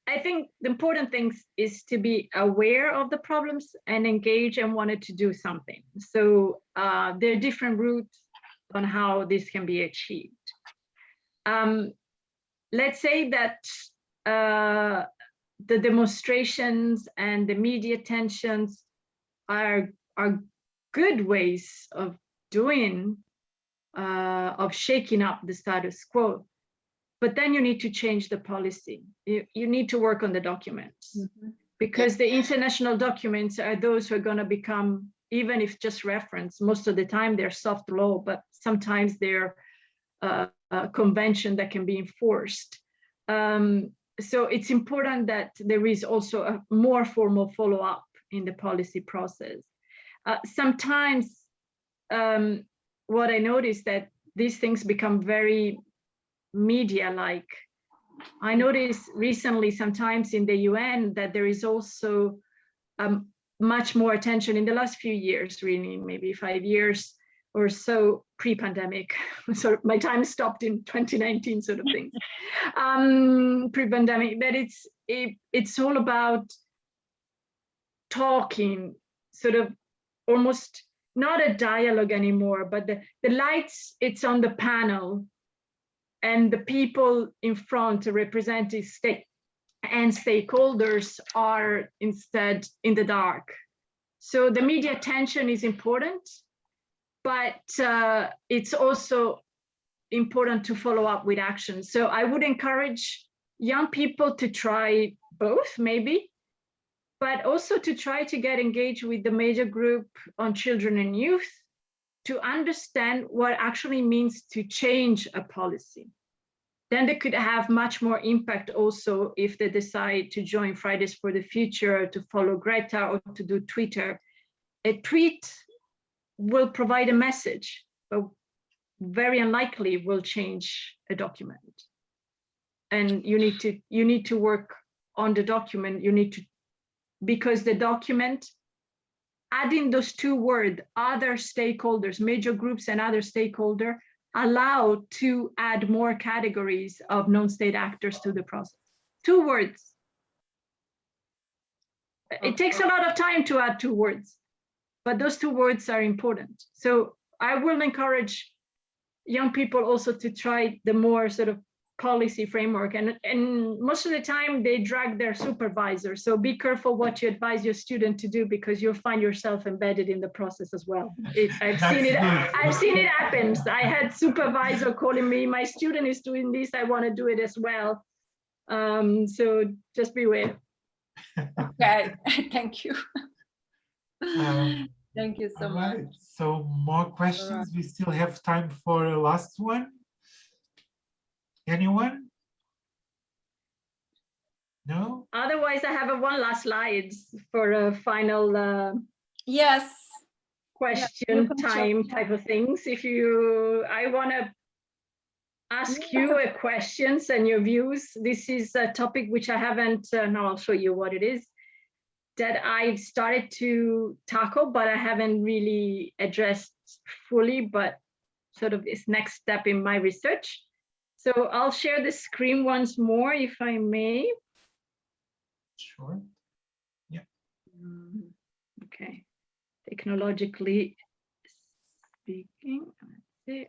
I think the important thing is to be aware of the problems and engage and wanted to do something. So there are different routes on how this can be achieved. Let's say that the demonstrations and the media tensions are good ways of doing, of shaking up the status quo. But then you need to change the policy. You need to work on the documents, because the international documents are those who are going to become, even if just reference, most of the time they're soft law, but sometimes they're a convention that can be enforced. So it's important that there is also a more formal follow-up in the policy process. Sometimes what I noticed that these things become very media-like. I noticed recently sometimes in the UN that there is also much more attention in the last few years, really, maybe 5 years or so pre-pandemic. So my time stopped in 2019, sort of thing. Pre-pandemic, that it's all about talking, sort of almost not a dialogue anymore, but the lights, it's on the panel, and the people in front representing stakeholders are instead in the dark. So the media attention is important, but it's also important to follow up with action. So I would encourage young people to try both, maybe, but also to try to get engaged with the major group on children and youth to understand what actually means to change a policy. Then they could have much more impact also if they decide to join Fridays for the Future, to follow Greta, or to do Twitter. A tweet will provide a message, but very unlikely will change a document. And you need to work on the document. Because the document, adding those two words, other stakeholders, major groups and other stakeholders, allow to add more categories of non-state actors to the process. 2 words. It takes a lot of time to add 2 words, but those 2 words are important. So I will encourage young people also to try the more sort of policy framework, and most of the time they drag their supervisor. So be careful what you advise your student to do, because you'll find yourself embedded in the process as well. I've seen it happen. I had supervisor calling me, my student is doing this, I want to do it as well. So just beware. Okay, thank you. Thank you so much. Right. So more questions. We still have time for a last one. Anyone? No? Otherwise, I have one last slide for a final yes, question time type of things. I want to ask you questions and your views. This is a topic which I haven't, now I'll show you what it is, that I've started to tackle, but I haven't really addressed fully, but sort of this next step in my research. So I'll share the screen once more, if I may. Sure. Yeah. Okay. Technologically speaking, let's see.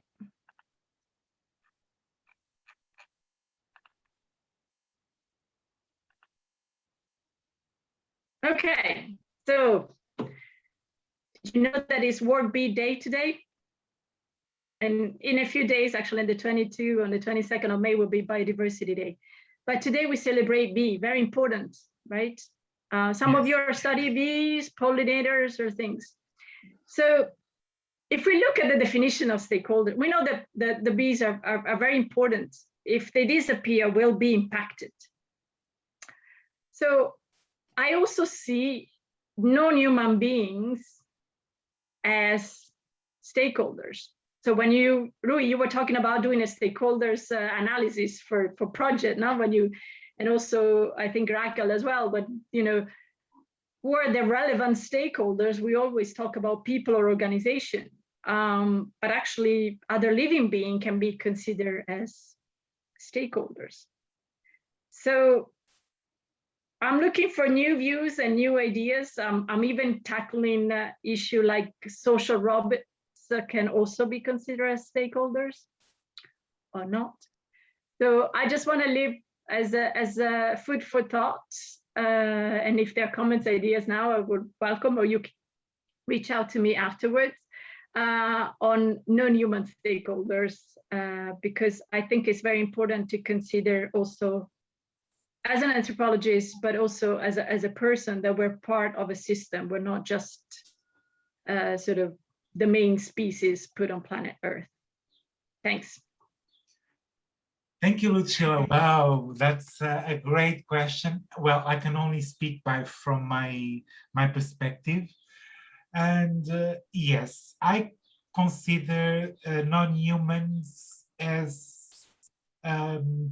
Okay, so did you know that it's World Bee Day today? And in a few days, actually on the 22nd of May will be Biodiversity Day. But today we celebrate bee, very important, right? Some of you are studying bees, pollinators, or things. So if we look at the definition of stakeholder, we know that the bees are very important. If they disappear, we'll be impacted. So I also see non-human beings as stakeholders. So when Rui, you were talking about doing a stakeholders analysis for project, now when you and also I think Raquel as well, but who are the relevant stakeholders? We always talk about people or organization, but actually other living being can be considered as stakeholders. So I'm looking for new views and new ideas. I'm even tackling an issue like social robots can also be considered as stakeholders or not. So I just want to leave as a food for thought. And if there are comments, ideas now, I would welcome, or you can reach out to me afterwards on non-human stakeholders, because I think it's very important to consider also as an anthropologist, but also as a person, that we're part of a system. We're not just sort of the main species put on planet Earth. Thanks. Thank you, Lucilla. Wow, that's a great question. Well, I can only speak from my perspective. And yes, I consider non-humans as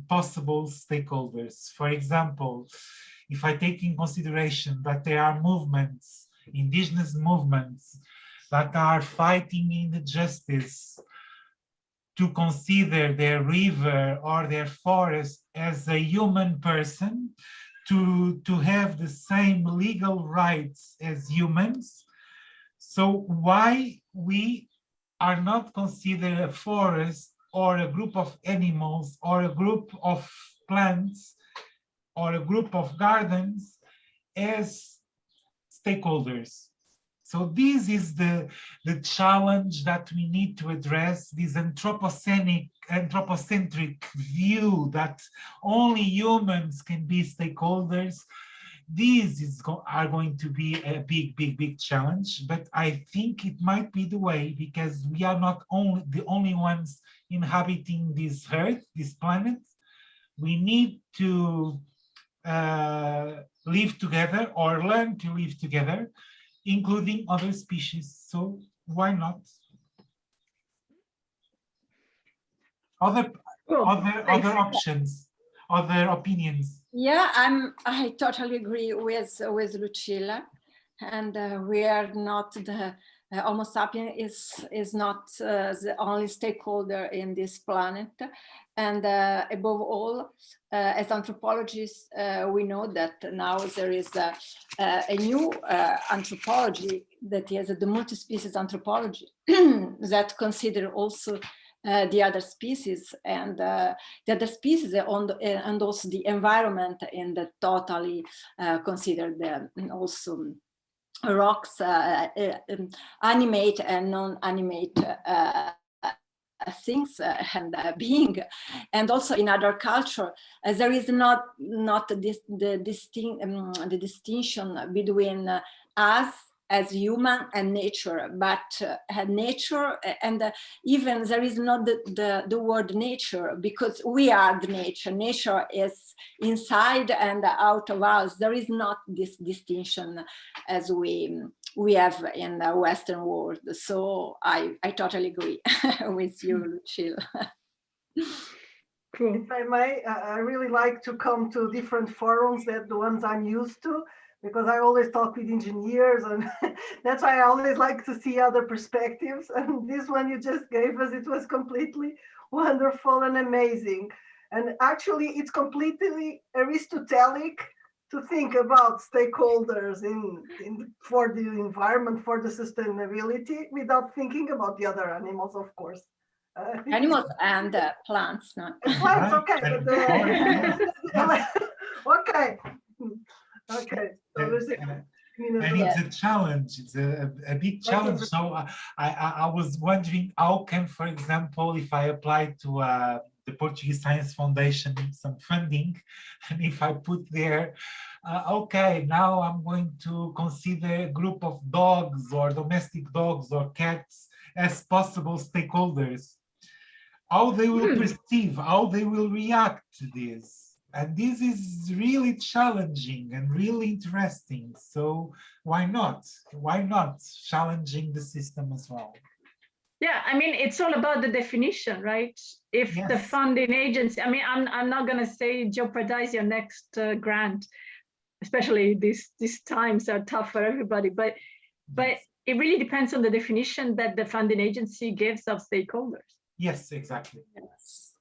possible stakeholders. For example, if I take in consideration that there are movements, indigenous movements, that are fighting injustice, to consider their river or their forest as a human person, to have the same legal rights as humans. So why we are not considered a forest or a group of animals or a group of plants or a group of gardens as stakeholders? So this is the challenge that we need to address, this anthropocentric view that only humans can be stakeholders. These are going to be a big challenge, but I think it might be the way, because we are not the only ones inhabiting this earth, this planet. We need to live together or learn to live together, including other species. So why not? Other options, other opinions. Yeah, I totally agree with Lucilla, and we are not the Homo sapiens is not the only stakeholder in this planet, and above all, as anthropologists, we know that now there is a new anthropology, that is the multi-species anthropology that consider also the other species and the other species and also the environment, and the totally consider also rocks, animate and non-animate things and being. And also in other culture, there is not the distinction between us as human and nature, but nature, and even there is not the word nature, because we are the nature. Nature is inside and out of us. There is not this distinction as we have in the Western world. So I totally agree with you, Lucilla. Cool. If I may, I really like to come to different forums than the ones I'm used to, because I always talk with engineers, and that's why I always like to see other perspectives. And this one you just gave us, it was completely wonderful and amazing. And actually, it's completely Aristotelic to think about stakeholders for the environment, for the sustainability, without thinking about the other animals, of course. Animals and plants, not plants. Okay, okay. Okay. So and it's a challenge. It's a big challenge. So I was wondering, how can, for example, if I apply to the Portuguese Science Foundation some funding, and if I put there, okay, now I'm going to consider a group of dogs or domestic dogs or cats as possible stakeholders, how they will perceive, how they will react to this. And this is really challenging and really interesting. So why not? Why not challenging the system as well? Yeah, I mean, it's all about the definition, right? If the Yes. funding agency, I mean, I'm not going to say jeopardize your next grant, especially these times are tough for everybody, but it really depends on the definition that the funding agency gives of stakeholders. Yes, exactly. Yes.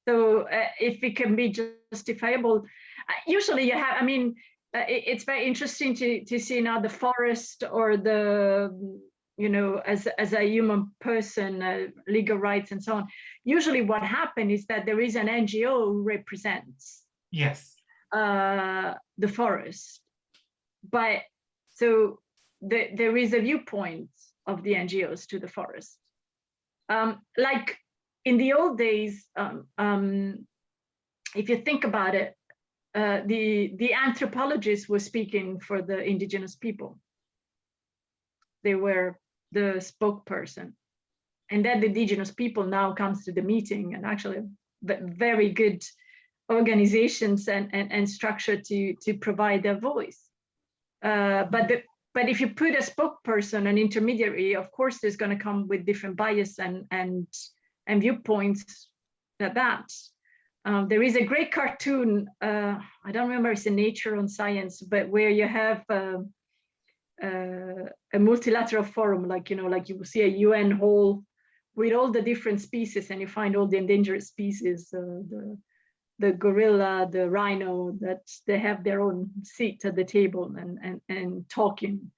So if it can be justifiable, usually you have, I mean, it's very interesting to see now the forest or the, you know, as a human person, legal rights and so on. Usually what happens is that there is an NGO who represents Yes. the forest. But so there is a viewpoint of the NGOs to the forest. Like in the old days, if you think about it, the anthropologists were speaking for the indigenous people. They were the spokesperson. And then the indigenous people now comes to the meeting, and actually very good organizations and structure to provide their voice. But if you put a spokesperson, an intermediary, of course, there's going to come with different bias and viewpoints at that. There is a great cartoon, I don't remember if it's in Nature on Science, but where you have a multilateral forum, like, you know, like you see a UN hall with all the different species, and you find all the endangered species, the gorilla, the rhino, that they have their own seat at the table and talking.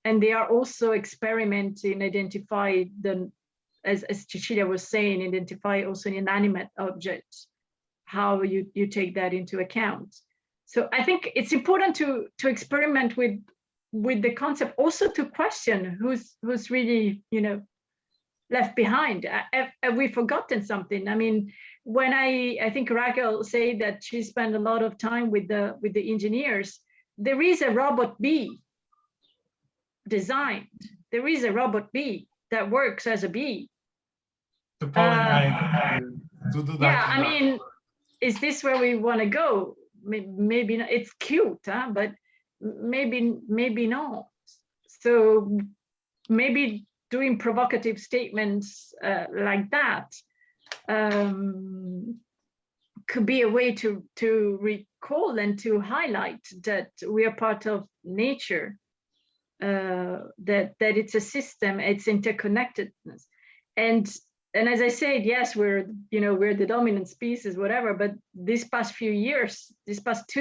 And they are also experimenting, identify the, as Cecilia was saying, identify also an inanimate object, how you take that into account. So I think it's important to experiment with the concept, also to question who's really, you know, left behind. Have we forgotten something? I mean, when I think Raquel said that she spent a lot of time with the engineers, there is a robot bee designed. There is a robot bee that works as a bee. To pollinate, to do that. Yeah, I mean, is this where we want to go? Maybe not. It's cute, huh? But maybe not. So maybe doing provocative statements like that could be a way to recall and to highlight that we are part of nature, that it's a system, it's interconnectedness. And as I said, yes, we're the dominant species, whatever, but these past 2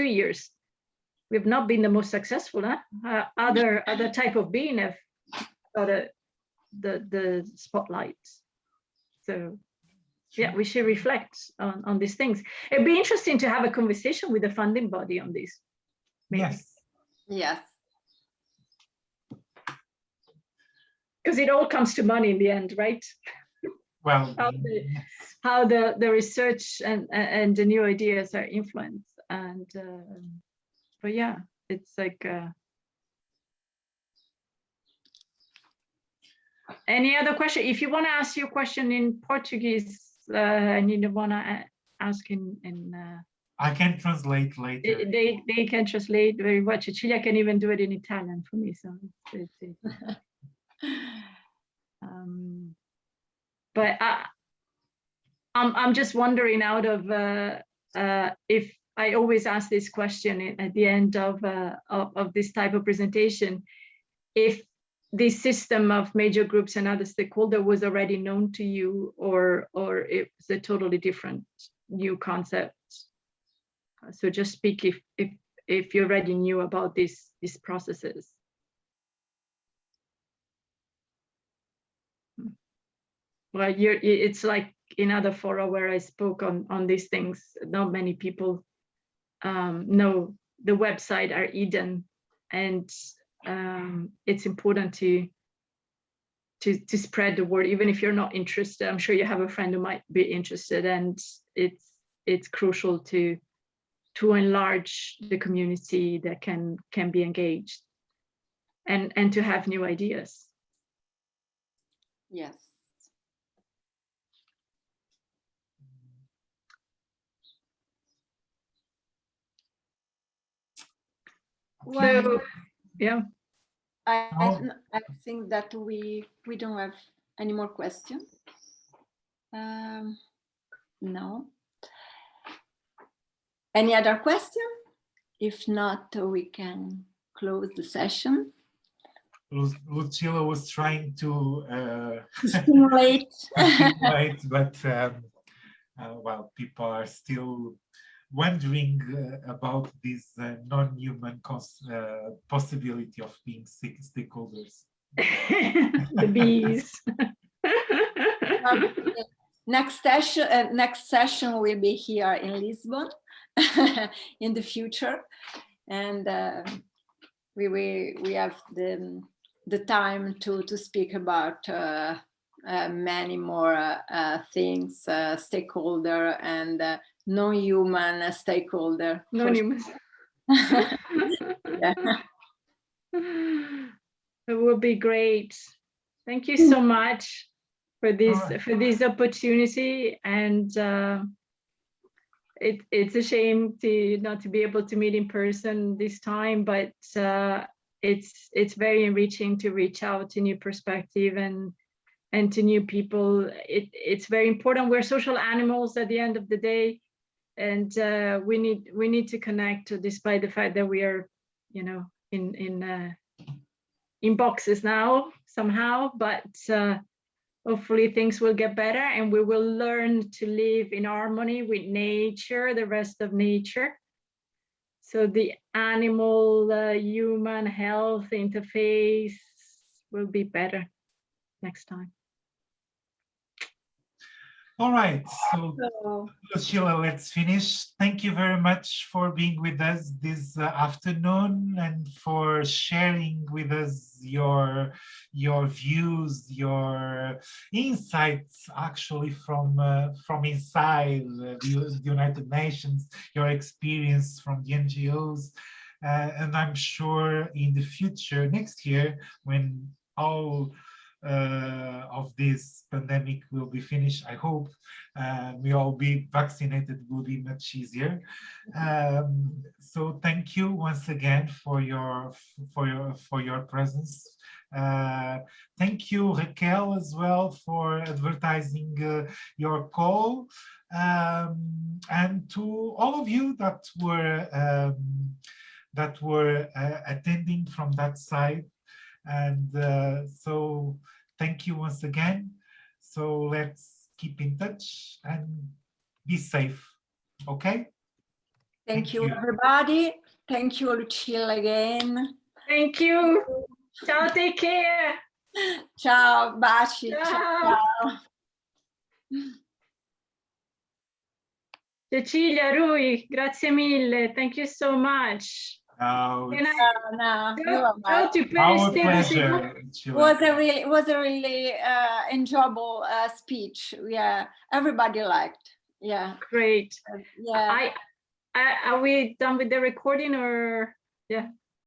years, we've not been the most successful. Huh? Other type of being have got the spotlight. So yeah, we should reflect on these things. It'd be interesting to have a conversation with the funding body on this. Maybe. Yes. Yes. Because it all comes to money in the end, right? Well, how the research and the new ideas are influenced. And but yeah, it's like any other question? If you want to ask your question in Portuguese, and you want to ask in I can translate later. They can translate very well. Cecilia can even do it in Italian for me. So it's but I'm just wondering, out of if I always ask this question at the end of this type of presentation, if this system of major groups and other stakeholders was already known to you, or it's a totally different new concept. So just speak if you already knew about these processes. Well, it's like in other fora where I spoke on these things, not many people know the website are hidden, and it's important to spread the word, even if you're not interested. I'm sure you have a friend who might be interested, and it's crucial to enlarge the community that can be engaged and to have new ideas. Yes. Well, yeah. I think that we don't have Any more questions? No. Any other question? If not, we can close the session. Lucilla was trying to Stimulate. but well, people are still wondering about this non-human possibility of being stakeholders. The bees. Next session will be here in Lisbon in the future, and we have the time to speak about many more things, stakeholder and non-human stakeholder. Non-human. Yeah. It will be great. Thank you so much for this opportunity, and it's a shame not to be able to meet in person this time, but it's very enriching to reach out to new perspective and to new people. It's very important. We're social animals at the end of the day, and we need to connect, despite the fact that we are, you know, in boxes now somehow, but hopefully things will get better and we will learn to live in harmony with nature, the rest of nature. So the animal human health interface will be better next time. All right, so Lucilla, let's finish. Thank you very much for being with us this afternoon and for sharing with us your views, your insights, actually from inside the United Nations, your experience from the NGOs, and I'm sure in the future, next year, when all of this pandemic will be finished, I hope we all be vaccinated, will be much easier. So thank you once again for your presence. Thank you, Raquel, as well, for advertising your call, and to all of you that were attending from that side. And so thank you once again. So let's keep in touch and be safe. Okay? Thank you, everybody. Thank you, Lucilla, again. Thank you. Ciao, take care. Ciao, baci. Ciao. Cecilia, Rui, grazie mille. Thank you so much. No, Our pleasure. Was a really enjoyable speech. Yeah, everybody liked. Yeah, great. Yeah. Are we done with the recording, or yeah?